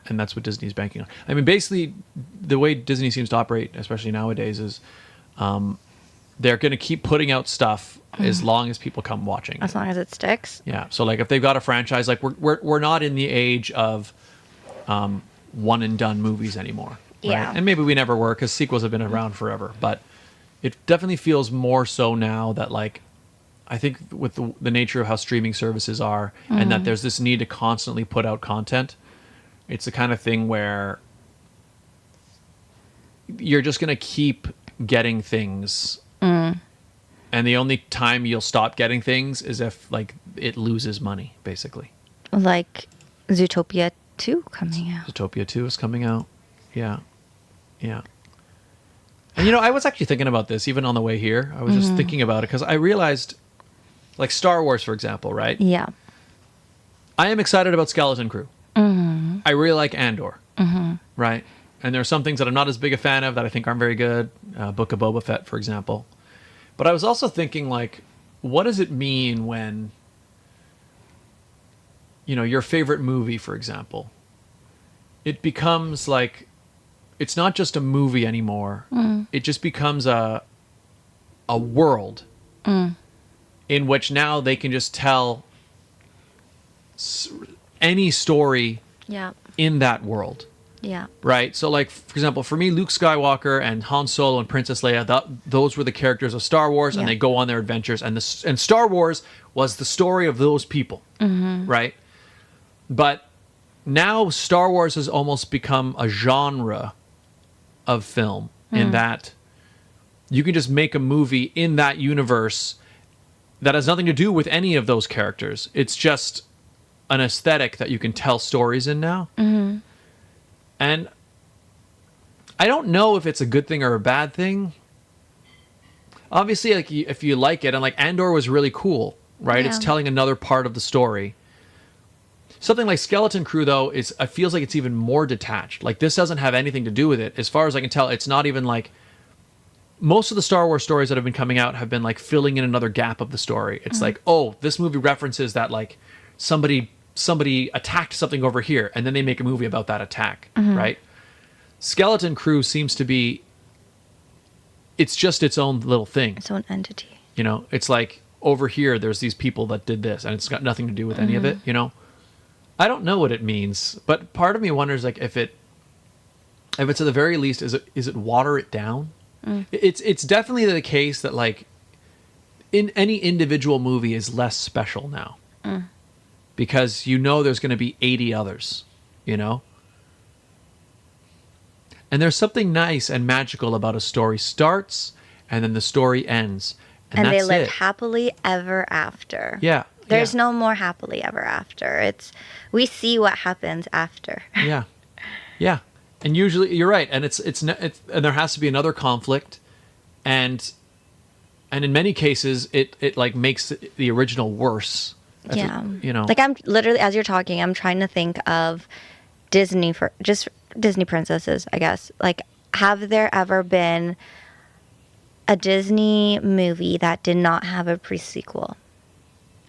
And that's what Disney's banking on. I mean, basically, the way Disney seems to operate, especially nowadays, is they're going to keep putting out stuff as long as people come watching. As long as it sticks? Yeah. So, if they've got a franchise, we're not in the age of one and done movies anymore. Right? Yeah. And maybe we never were because sequels have been around forever. But it definitely feels more so now that I think with the nature of how streaming services are and that there's this need to constantly put out content, it's the kind of thing where you're just going to keep getting things. And the only time you'll stop getting things is if it loses money, basically. Like Zootopia 2 coming out. Zootopia 2 is coming out. Yeah. Yeah. And I was actually thinking about this even on the way here. I was just thinking about it because I realized, Star Wars, for example, right? Yeah. I am excited about Skeleton Crew. I really like Andor, right? And there are some things that I'm not as big a fan of that I think aren't very good. Book of Boba Fett, for example. But I was also thinking, like, what does it mean when, your favorite movie, for example, it becomes like, it's not just a movie anymore. It just becomes a world in which now they can just tell any story in that world. Yeah. Right? So, like, for example, for me, Luke Skywalker and Han Solo and Princess Leia, those were the characters of Star Wars, and they go on their adventures. And Star Wars was the story of those people, right? But now Star Wars has almost become a genre of film in that you can just make a movie in that universe that has nothing to do with any of those characters. It's just an aesthetic that you can tell stories in now. And I don't know if it's a good thing or a bad thing. Obviously, like, if you like it, and like Andor was really cool, right? Yeah. It's telling another part of the story. Something like Skeleton Crew, though, it feels like it's even more detached. Like, this doesn't have anything to do with it. As far as I can tell, it's not even like... Most of the Star Wars stories that have been coming out have been like filling in another gap of the story. It's like, oh, this movie references that, like, somebody attacked something over here, and then they make a movie about that attack, right? Skeleton Crew seems to be... It's just its own little thing. Its own entity. It's like, over here, there's these people that did this, and it's got nothing to do with any of it, I don't know what it means, but part of me wonders, like, if it's at the very least, is it water it down? It's definitely the case that, like, in any individual movie is less special now, because there's going to be 80 others, and there's something nice and magical about a story starts and then the story ends, and they that's lived it. happily ever after. Yeah. There's no more happily ever after. We see what happens after. Yeah. And usually you're right, and it's and there has to be another conflict, and in many cases it like makes the original worse. Yeah. Like, I'm literally, as you're talking, I'm trying to think of Disney Disney princesses, I guess. Like, have there ever been a Disney movie that did not have a pre-sequel?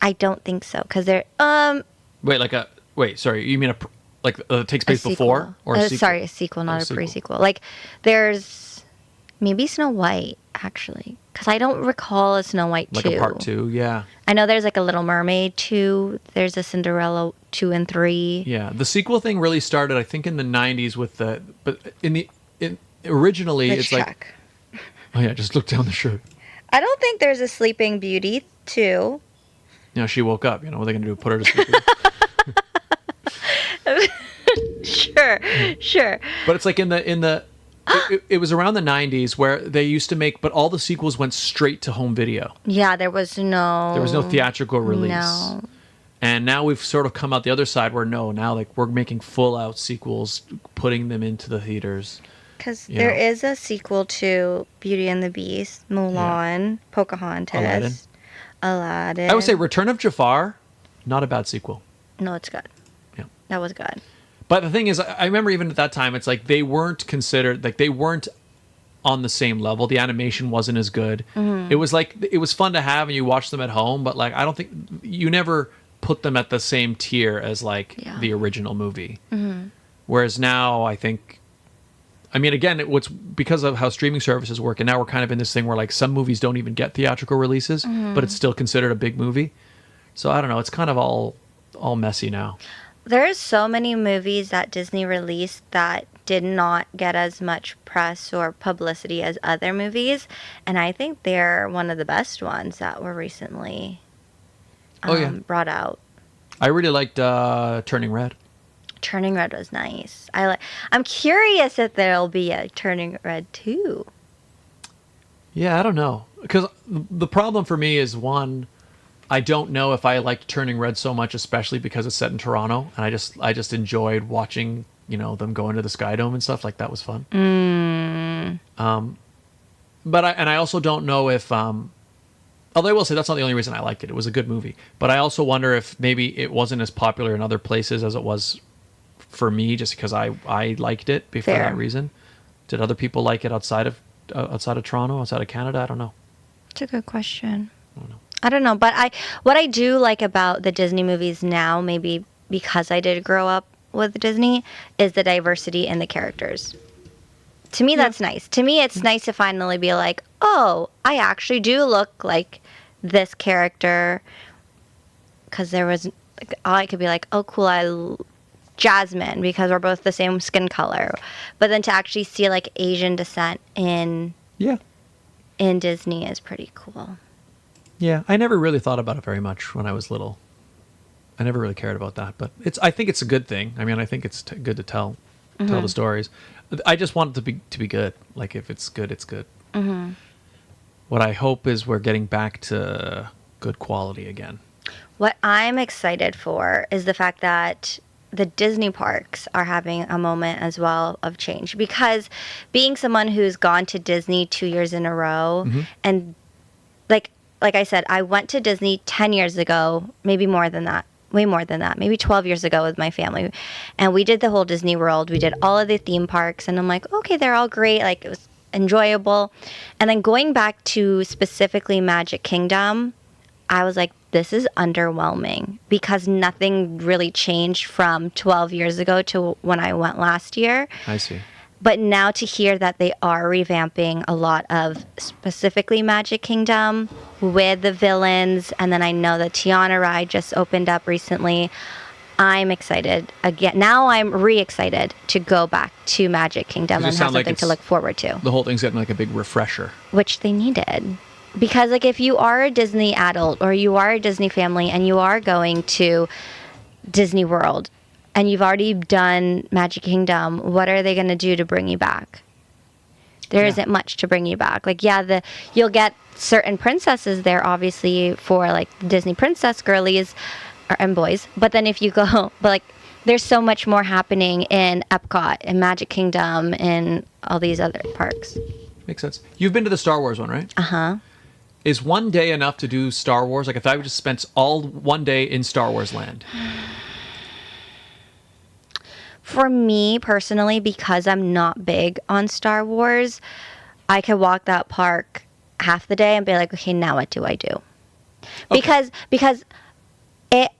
I don't think so, because they're sorry, you mean it takes place before, or a sequel? Sorry, a sequel, not a pre-sequel. Like, there's maybe Snow White, actually, because I don't recall a Snow White 2. Like a part 2, yeah. I know there's like a Little Mermaid 2. There's a Cinderella 2 and 3. Yeah, the sequel thing really started, I think, in the 90s with originally it's check. like, oh yeah, just look down the shirt. I don't think there's a Sleeping Beauty 2. She woke up. What are they going to do? Put her to sleep? Sure. But it's like it was around the 90s where they used to make, but all the sequels went straight to home video. Yeah, there was no theatrical release. No. And now we've sort of come out the other side where now like we're making full out sequels, putting them into the theaters. Because there is a sequel to Beauty and the Beast, Mulan, Pocahontas, Aladdin. I would say Return of Jafar, not a bad sequel. No, it's good. Yeah. That was good. But the thing is, I remember even at that time, it's like they weren't considered, like they weren't on the same level. The animation wasn't as good. It was like, it was fun to have and you watch them at home, but like, I don't think, you never put them at the same tier as like the original movie. Whereas now I think, again, it's because of how streaming services work, and now we're kind of in this thing where like some movies don't even get theatrical releases, but it's still considered a big movie. So I don't know, it's kind of all messy now. There's so many movies that Disney released that did not get as much press or publicity as other movies, and I think they're one of the best ones that were recently brought out. I really liked Turning Red. Turning Red was nice. I'm curious if there'll be a Turning Red 2. Yeah, I don't know, because the problem for me is, one, I don't know if I liked Turning Red so much, especially because it's set in Toronto, and I just enjoyed watching, them go into the Sky Dome and stuff. Like, that was fun. But I also don't know if, although I will say that's not the only reason I liked it. It was a good movie, but I also wonder if maybe it wasn't as popular in other places as it was for me just because I liked it for Fair. that reason. Did other people like it outside of Toronto, outside of Canada? I don't know. It's a good question. I don't know, but what I do like about the Disney movies now, maybe because I did grow up with Disney, is the diversity in the characters. To me, that's nice. To me, it's nice to finally be like, oh, I actually do look like this character. Because there was, I could be like, oh, cool, Jasmine, because we're both the same skin color. But then to actually see like Asian descent in Disney is pretty cool. Yeah, I never really thought about it very much when I was little. I never really cared about that, but I think it's a good thing. I mean, I think it's good to tell the stories. I just want it to be good. Like if it's good, it's good. Mm-hmm. What I hope is we're getting back to good quality again. What I'm excited for is the fact that the Disney parks are having a moment as well of change, because being someone who's gone to Disney 2 years in a row, and like I said, I went to Disney 10 years ago, maybe more than that. Way more than that, maybe 12 years ago with my family. And we did the whole Disney World. We did all of the theme parks. And I'm like, okay, they're all great. Like, it was enjoyable. And then going back to specifically Magic Kingdom, I was like, this is underwhelming, because nothing really changed from 12 years ago to when I went last year. I see. But now to hear that they are revamping a lot of specifically Magic Kingdom with the villains, and then I know the Tiana ride just opened up recently, I'm excited again. Now I'm re-excited to go back to Magic Kingdom and have something to look forward to. The whole thing's getting like a big refresher. Which they needed. Because like if you are a Disney adult or you are a Disney family and you are going to Disney World, and you've already done Magic Kingdom, what are they going to do to bring you back? There isn't much to bring you back. Like, you'll get certain princesses there, obviously, for, like, Disney princess girlies and boys. But then if you go, there's so much more happening in Epcot and Magic Kingdom and all these other parks. Makes sense. You've been to the Star Wars one, right? Uh-huh. Is one day enough to do Star Wars? Like, if I just spent all one day in Star Wars land? For me, personally, because I'm not big on Star Wars, I could walk that park half the day and be like, okay, now what do I do? Okay. Because it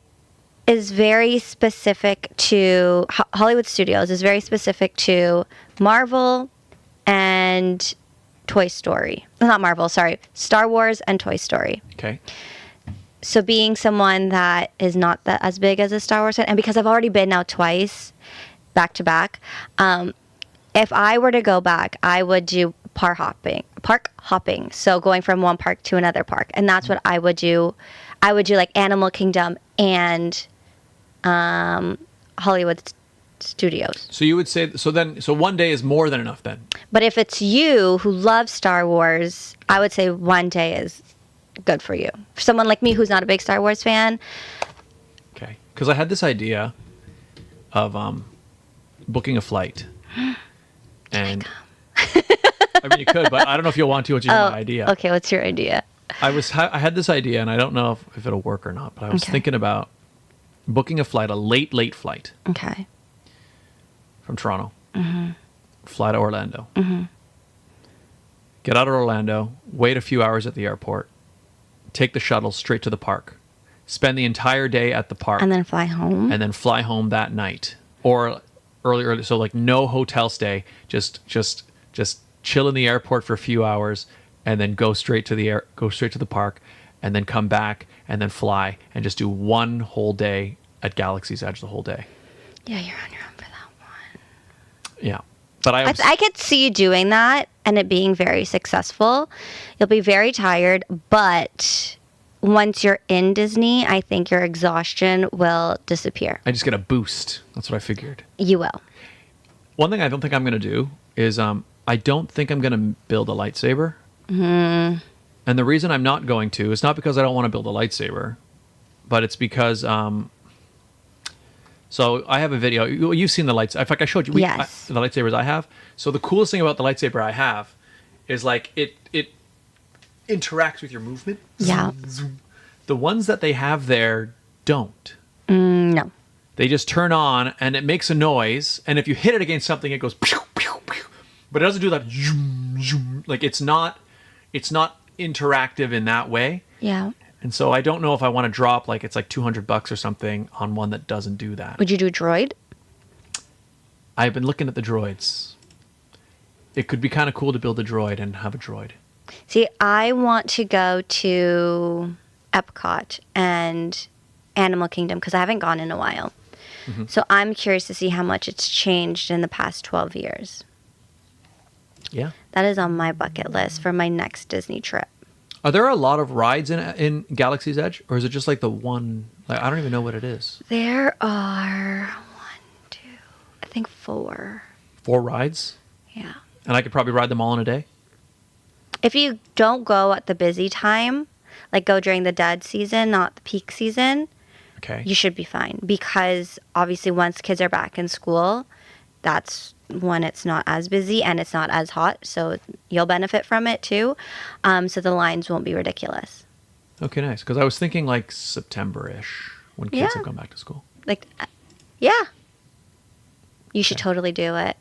is very specific to... Hollywood Studios is very specific to Marvel and Toy Story. Not Marvel, sorry. Star Wars and Toy Story. Okay. So being someone that is not that as big as a Star Wars fan, and because I've already been now twice... back to back. If I were to go back, I would do park hopping. So going from one park to another park. And that's what I would do. I would do like Animal Kingdom and Hollywood Studios. So you would say, so one day is more than enough then? But if it's you who loves Star Wars, I would say one day is good for you. For someone like me who's not a big Star Wars fan. Okay. Because I had this idea of booking a flight. And I mean, you could, but I don't know if you'll want to. What's your idea? Okay, what's your idea? I had this idea, and I don't know if it'll work or not, but I was thinking about booking a flight, a late flight. Okay. From Toronto. Mm-hmm. Fly to Orlando. Mm-hmm. Get out of Orlando, wait a few hours at the airport, take the shuttle straight to the park, spend the entire day at the park. And then fly home? And then fly home that night. Or early, so like no hotel stay, just chill in the airport for a few hours, and then go straight to the park, and then come back, and then fly, and just do one whole day at Galaxy's Edge the whole day. Yeah, you're on your own for that one. Yeah. But I could see you doing that and it being very successful. You'll be very tired, but once you're in Disney, I think your exhaustion will disappear. I just get a boost. That's what I figured. You will. One thing I don't think I'm going to do is I don't think I'm going to build a lightsaber. Mm. And the reason I'm not going to is not because I don't want to build a lightsaber, but it's because... So I have a video. You've seen the lights. In fact, I showed you the lightsabers I have. So the coolest thing about the lightsaber I have is like it interacts with your movement. Yeah. The ones that they have there don't. No. They just turn on and it makes a noise. And if you hit it against something, it goes pew, pew, pew. But it doesn't do that zoom, zoom. Like it's not interactive in that way. Yeah. And so I don't know if I want to drop like it's like $200 or something on one that doesn't do that. Would you do a droid? I've been looking at the droids. It could be kind of cool to build a droid and have a droid. See, I want to go to Epcot and Animal Kingdom because I haven't gone in a while. Mm-hmm. So I'm curious to see how much it's changed in the past 12 years. Yeah. That is on my bucket list for my next Disney trip. Are there a lot of rides in Galaxy's Edge? Or is it just like the one? Like, I don't even know what it is. There are 1, 2, I think 4. 4 rides? Yeah. And I could probably ride them all in a day? If you don't go at the busy time, like go during the dead season, not the peak season, okay, you should be fine. Because obviously once kids are back in school, that's when it's not as busy and it's not as hot. So you'll benefit from it too. So the lines won't be ridiculous. Okay, nice. Because I was thinking like September-ish when kids have gone back to school. Like, yeah. You should totally do it.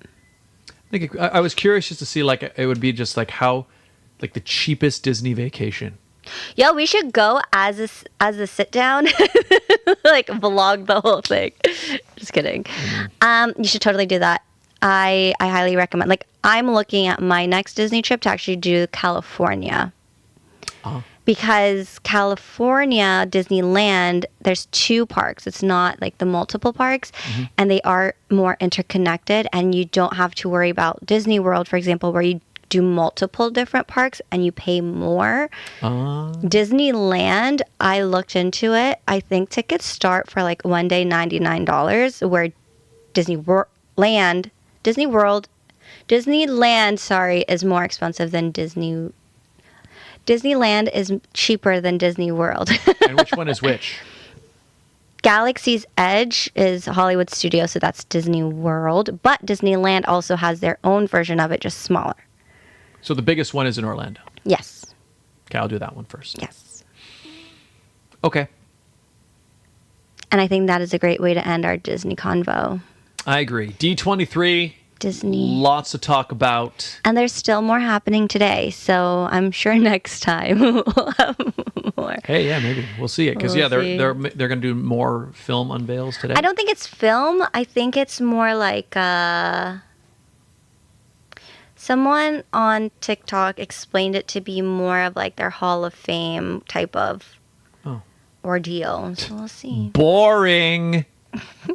I was curious just to see like it would be just like how, like the cheapest Disney vacation. Yeah, we should go as a sit down, like vlog the whole thing. Just kidding. You should totally do that. I highly recommend. Like I'm looking at my next Disney trip to actually do California. Because California, Disneyland, there's 2 parks. It's not like the multiple parks, and they are more interconnected, and you don't have to worry about Disney World, for example, where you do multiple different parks and you pay more. Disneyland, I looked into it. I think tickets start for like one day $99, where Disneyland, sorry, is more expensive than Disney. Disneyland is cheaper than Disney World. And which one is which? Galaxy's Edge is Hollywood Studio, so that's Disney World. But Disneyland also has their own version of it, just smaller. So the biggest one is in Orlando? Yes. Okay, I'll do that one first. Yes. Okay. And I think that is a great way to end our Disney convo. I agree. D23. Disney. Lots to talk about. And there's still more happening today, so I'm sure next time we'll have more. Hey, yeah, maybe we'll see it because they're going to do more film unveils today. I don't think it's film. I think it's more like someone on TikTok explained it to be more of like their Hall of Fame type of ordeal. So we'll see. Boring.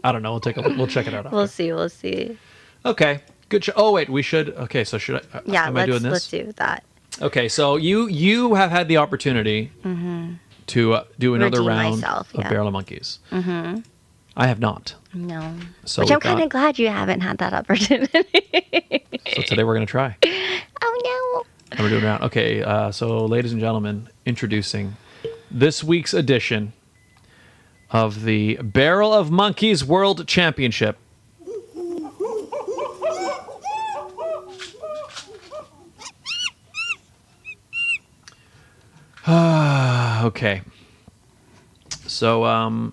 I don't know. We'll take a look. We'll check it out. After. We'll see. Okay. Good. Oh wait, we should. Okay, so should I? Yeah, am I doing this? Let's do that. Okay, so you have had the opportunity to do another Redeem round myself, of Barrel of Monkeys. Mm-hmm. I have not. No. So which I'm kind of glad you haven't had that opportunity. So today we're gonna try. Oh no. And we're doing a round. Okay, so ladies and gentlemen, introducing this week's edition of the Barrel of Monkeys World Championship. Okay. So, I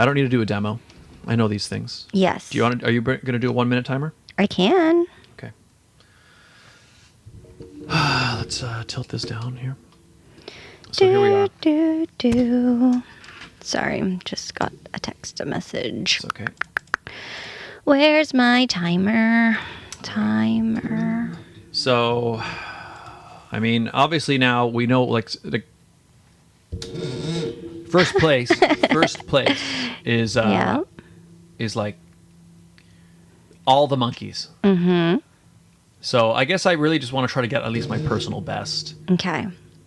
don't need to do a demo. I know these things. Yes. Are you going to do a 1-minute timer? I can. Okay. Let's tilt this down here. So here we are. Sorry, just got a message. It's okay. Where's my timer? So, I mean, obviously now we know, like, the first place is like all the monkeys. Mm-hmm. So I guess I really just want to try to get at least my personal best. Okay.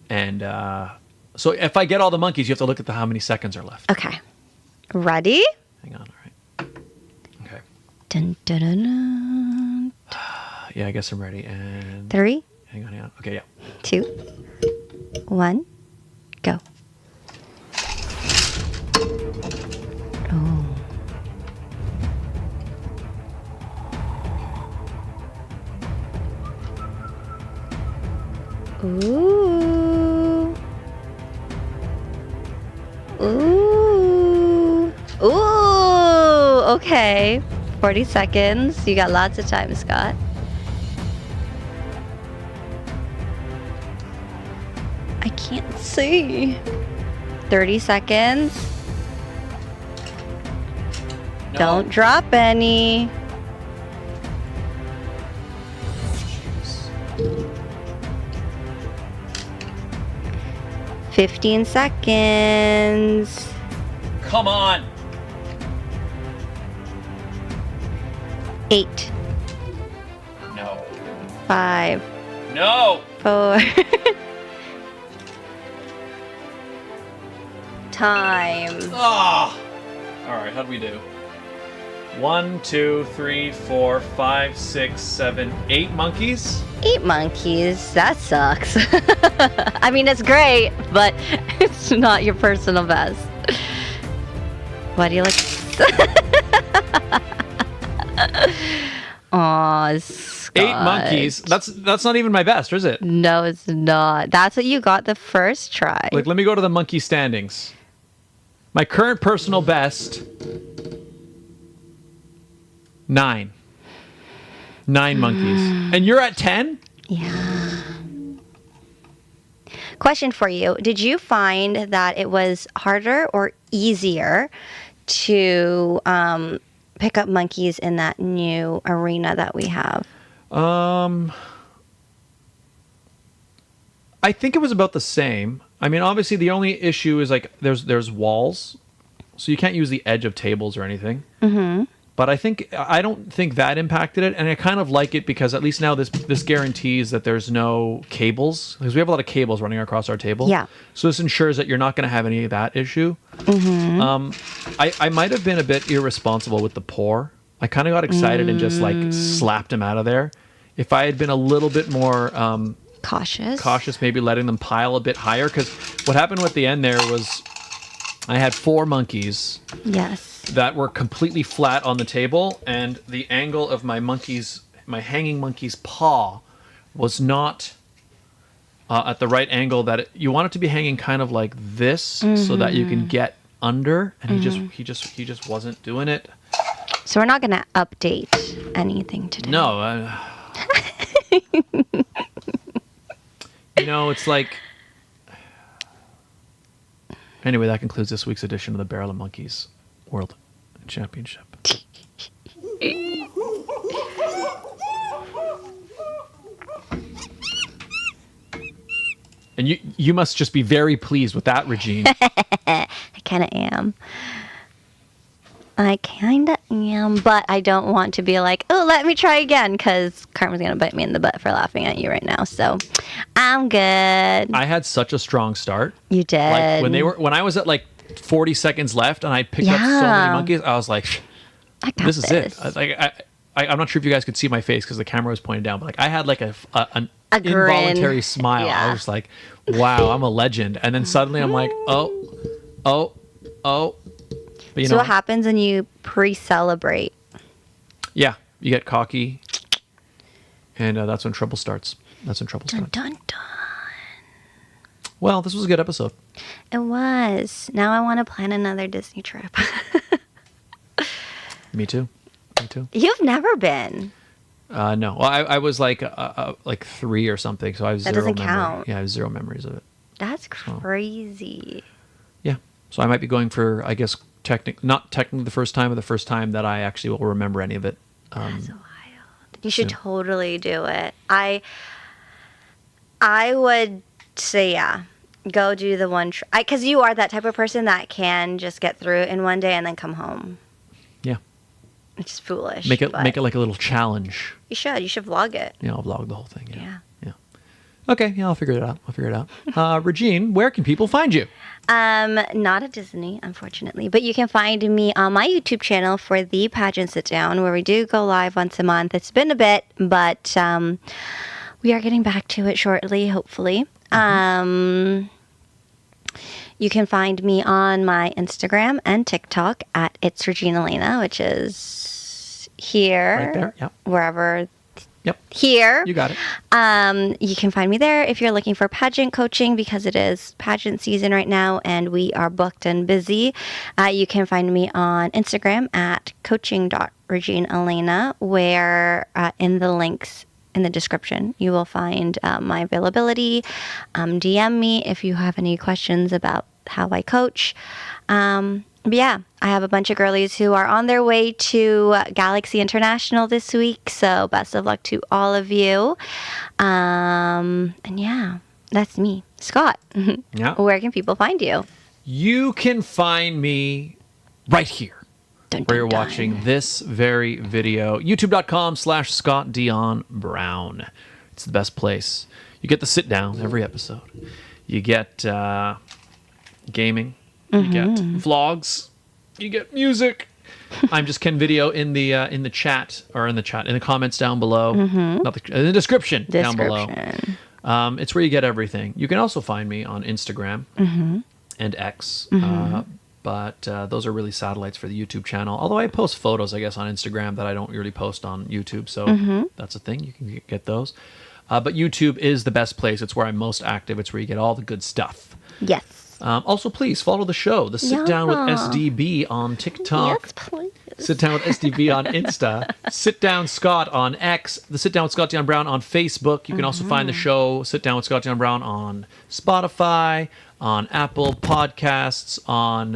And so if I get all the monkeys, you have to look at how many seconds are left. Okay. Ready? Hang on. All right. Okay. Dun, dun, dun, dun. Yeah, I guess I'm ready. And 3. Hang on. Okay, yeah. 2, 1, go. Oh. Ooh. Ooh. Okay. 40 seconds. You got lots of time, Scott. I can't see. 30 seconds. No. Don't drop any. Jeez. 15 seconds. Come on. 8, No. 5, No. 4. Time. Ah. All right. How'd we do? 1, 2, 3, 4, 5, 6, 7, 8 monkeys. 8 monkeys. That sucks. I mean, it's great, but it's not your personal best. Why do you like? Aw, Scott. 8 monkeys. That's not even my best, is it? No, it's not. That's what you got the first try. Like, let me go to the monkey standings. My current personal best, 9. 9 monkeys. And you're at 10? Yeah. Question for you. Did you find that it was harder or easier to pick up monkeys in that new arena that we have? I think it was about the same. I mean, obviously the only issue is like there's walls, so you can't use the edge of tables or anything. Mm-hmm. But I don't think that impacted it, and I kind of like it because at least now this guarantees that there's no cables, because we have a lot of cables running across our table. Yeah. So this ensures that you're not going to have any of that issue. Mm-hmm. I might have been a bit irresponsible with the pour. I kind of got excited and just like slapped him out of there. If I had been a little bit more cautious, maybe letting them pile a bit higher, because what happened at the end there was I had 4 monkeys. Yes. That were completely flat on the table, and the angle of my hanging monkey's paw was not at the right angle. That you want it to be hanging kind of like this, so that you can get under. And he just wasn't doing it. So we're not going to update anything today. No. It's like. Anyway, that concludes this week's edition of the Barrel of Monkeys World Championship. And you must just be very pleased with that, Regine. I kind of am. But I don't want to be like, oh, let me try again, because Karma's going to bite me in the butt for laughing at you right now. So I'm good. I had such a strong start. You did. Like when I was at like 40 seconds left and I picked up so many monkeys, I was like, this is it. I'm not sure if you guys could see my face because the camera was pointed down, but like I had like an involuntary smile. Yeah. I was like, wow, I'm a legend. And then suddenly I'm like, oh. But So what happens when you pre-celebrate? Yeah, you get cocky, and that's when trouble starts. Dun, dun, dun. Well, this was a good episode. It was. Now I want to plan another Disney trip. Me too. You've never been. No. Well, I was like 3 or something, so I have That zero doesn't memory. count. Yeah, I have 0 memories of it. That's crazy. Yeah. So I might be going for, I guess, not technically the first time, but the first time that I actually will remember any of it. That's wild. You should totally do it. I would say, yeah, go do the one. Because you are that type of person that can just get through it in one day and then come home. Yeah. It's just foolish. Make it like a little challenge. You should. You should vlog it. Yeah, I'll vlog the whole thing. Yeah. Okay, yeah, I'll figure it out. Regine, where can people find you? Not at Disney, unfortunately, but you can find me on my YouTube channel for the Pageant Sit Down, where we do go live once a month. It's been a bit, but we are getting back to it shortly, hopefully. You can find me on my Instagram and TikTok at It's Regine Alaina, which is here, Right there, yeah. wherever Yep. here. You got it. You can find me there if you're looking for pageant coaching, because it is pageant season right now and we are booked and busy. You can find me on Instagram at coaching.reginealaina, where in the links in the description you will find my availability. DM me if you have any questions about how I coach. But yeah, I have a bunch of girlies who are on their way to Galaxy International this week, so best of luck to all of you. And yeah, that's me, Scott. Yeah. Where can people find you? You can find me right here, Dun, where you're dun, dun. watching this very video. YouTube.com/Scott Dion Brown. It's the best place. You get the sit down every episode. You get gaming. You get vlogs. You get music. I'm just Ken Video in the chat, or in the comments down below. Not in the description down below. It's where you get everything. You can also find me on Instagram and X. But those are really satellites for the YouTube channel. Although I post photos, I guess, on Instagram that I don't really post on YouTube. So that's a thing. You can get those. But YouTube is the best place. It's where I'm most active. It's where you get all the good stuff. Yes. Also, please follow the show, The Sit Down with SDB on TikTok. Yes, please. Sit Down with SDB on Insta. Sit Down Scott on X. The Sit Down with Scott Dion Brown on Facebook. You can also find the show Sit Down with Scott Dion Brown on Spotify, on Apple Podcasts, on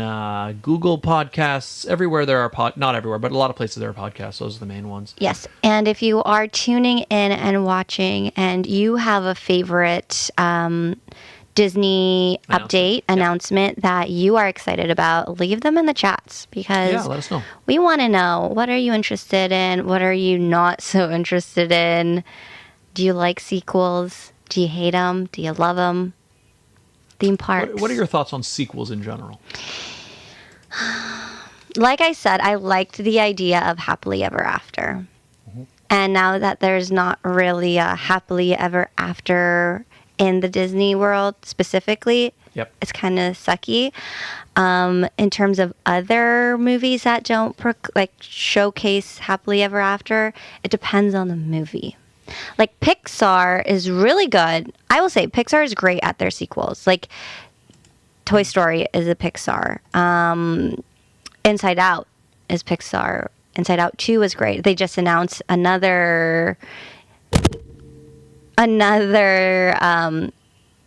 Google Podcasts. Everywhere there are not everywhere, but a lot of places there are podcasts. Those are the main ones. Yes. And if you are tuning in and watching and you have a favorite Disney announcement that you are excited about, leave them in the chats, because let us know. We want to know, what are you interested in? What are you not so interested in? Do you like sequels? Do you hate them? Do you love them? Theme parks. What are your thoughts on sequels in general? Like I said, I liked the idea of happily ever after. And now that there's not really a happily ever after in the Disney world specifically, it's kind of sucky. In terms of other movies that don't showcase happily ever after, it depends on the movie. Like Pixar is really good. I will say Pixar is great at their sequels. Like Toy Story is a Pixar. Inside Out is Pixar. Inside Out 2 is great. They just announced another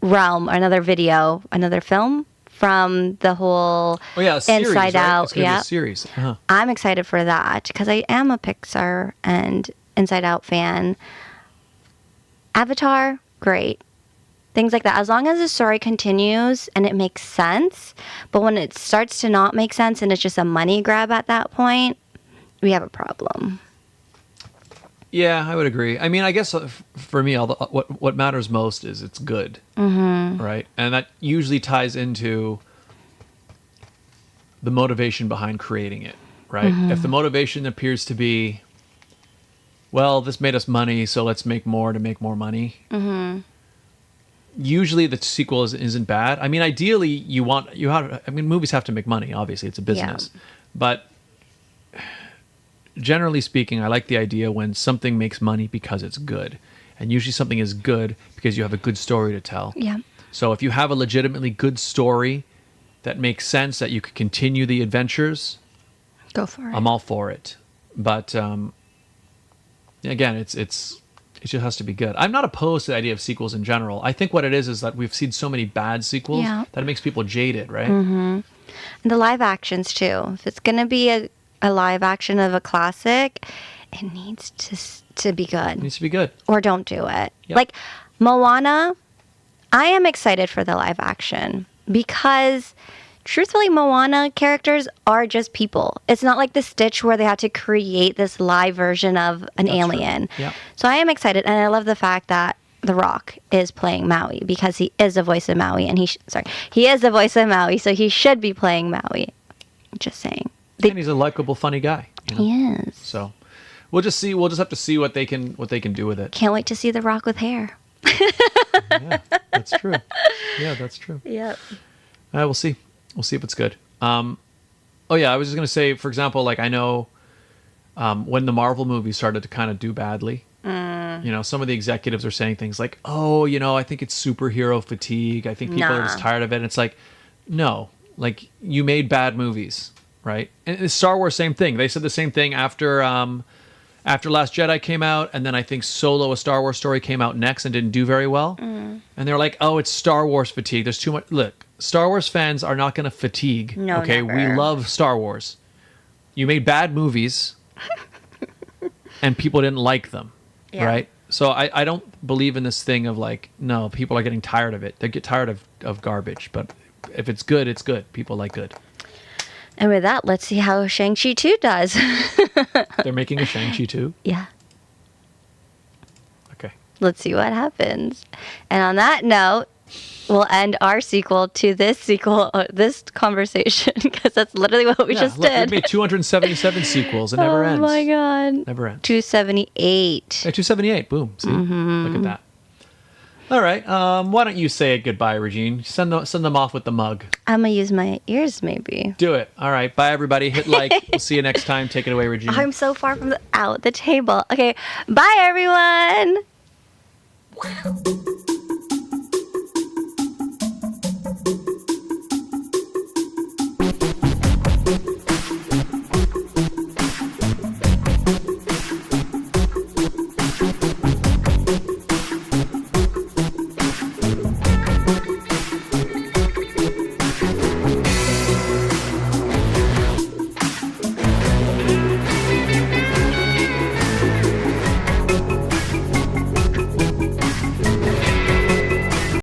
realm, another video, another film from the whole series, Inside Out. It's gonna be a series. I'm excited for that because I am a Pixar and Inside Out fan. Avatar, great. Things like that. As long as the story continues and it makes sense, but when it starts to not make sense and it's just a money grab at that point, we have a problem. Yeah, I would agree. I mean, I guess for me, what matters most is it's good, right? And that usually ties into the motivation behind creating it, right? If the motivation appears to be, well, this made us money, so let's make more to make more money. Usually, the sequel isn't bad. I mean, ideally, movies have to make money. Obviously, it's a business, but generally speaking, I like the idea when something makes money because it's good. And usually something is good because you have a good story to tell. Yeah. So if you have a legitimately good story that makes sense, that you could continue the adventures, go for it. I'm all for it. But again, it just has to be good. I'm not opposed to the idea of sequels in general. I think what it is that we've seen so many bad sequels that it makes people jaded, right? And the live actions too. If it's going to be a live action of a classic, it needs to be good. It needs to be good. Or don't do it. Yep. Like Moana, I am excited for the live action because truthfully, Moana characters are just people. It's not like the Stitch where they have to create this live version of an alien. Yeah. So I am excited, and I love the fact that The Rock is playing Maui because he is the voice of Maui, and he is the voice of Maui, so he should be playing Maui. Just saying. And he's a likable, funny guy. He is. So we'll just see. We'll just have to see what they can do with it. Can't wait to see The Rock with hair. Yeah, that's true. Yeah, that's true. Yep. We'll see. We'll see if it's good. I was just gonna say, for example, like I know when the Marvel movies started to kind of do badly, You know, some of the executives are saying things like, oh, you know, I think it's superhero fatigue. I think people are just tired of it. And it's like, no, like you made bad movies, right? And Star Wars, same thing. They said the same thing after Last Jedi came out. And then I think Solo, A Star Wars Story came out next and didn't do very well. And they're like, oh, it's Star Wars fatigue. There's too much. Look, Star Wars fans are not going to fatigue. No, okay, never. we love Star Wars. You made bad movies and people didn't like them. Yeah. Right? So I don't believe in this thing of like, no, people are getting tired of it. They get tired of garbage. But if it's good, it's good. People like good. And with that, let's see how Shang-Chi 2 does. They're making a Shang-Chi too? Yeah. Okay. Let's see what happens. And on that note, we'll end our sequel to this conversation, because that's literally what we just did. We made 277 sequels. It never ends. Oh my God. Never ends. 278. 278. Boom. See? Look at that. All right. Why don't you say it goodbye, Regine? Send them off with the mug. I'm going to use my ears, maybe. Do it. All right. Bye, everybody. Hit like. We'll see you next time. Take it away, Regine. I'm so far from the table. Okay. Bye, everyone.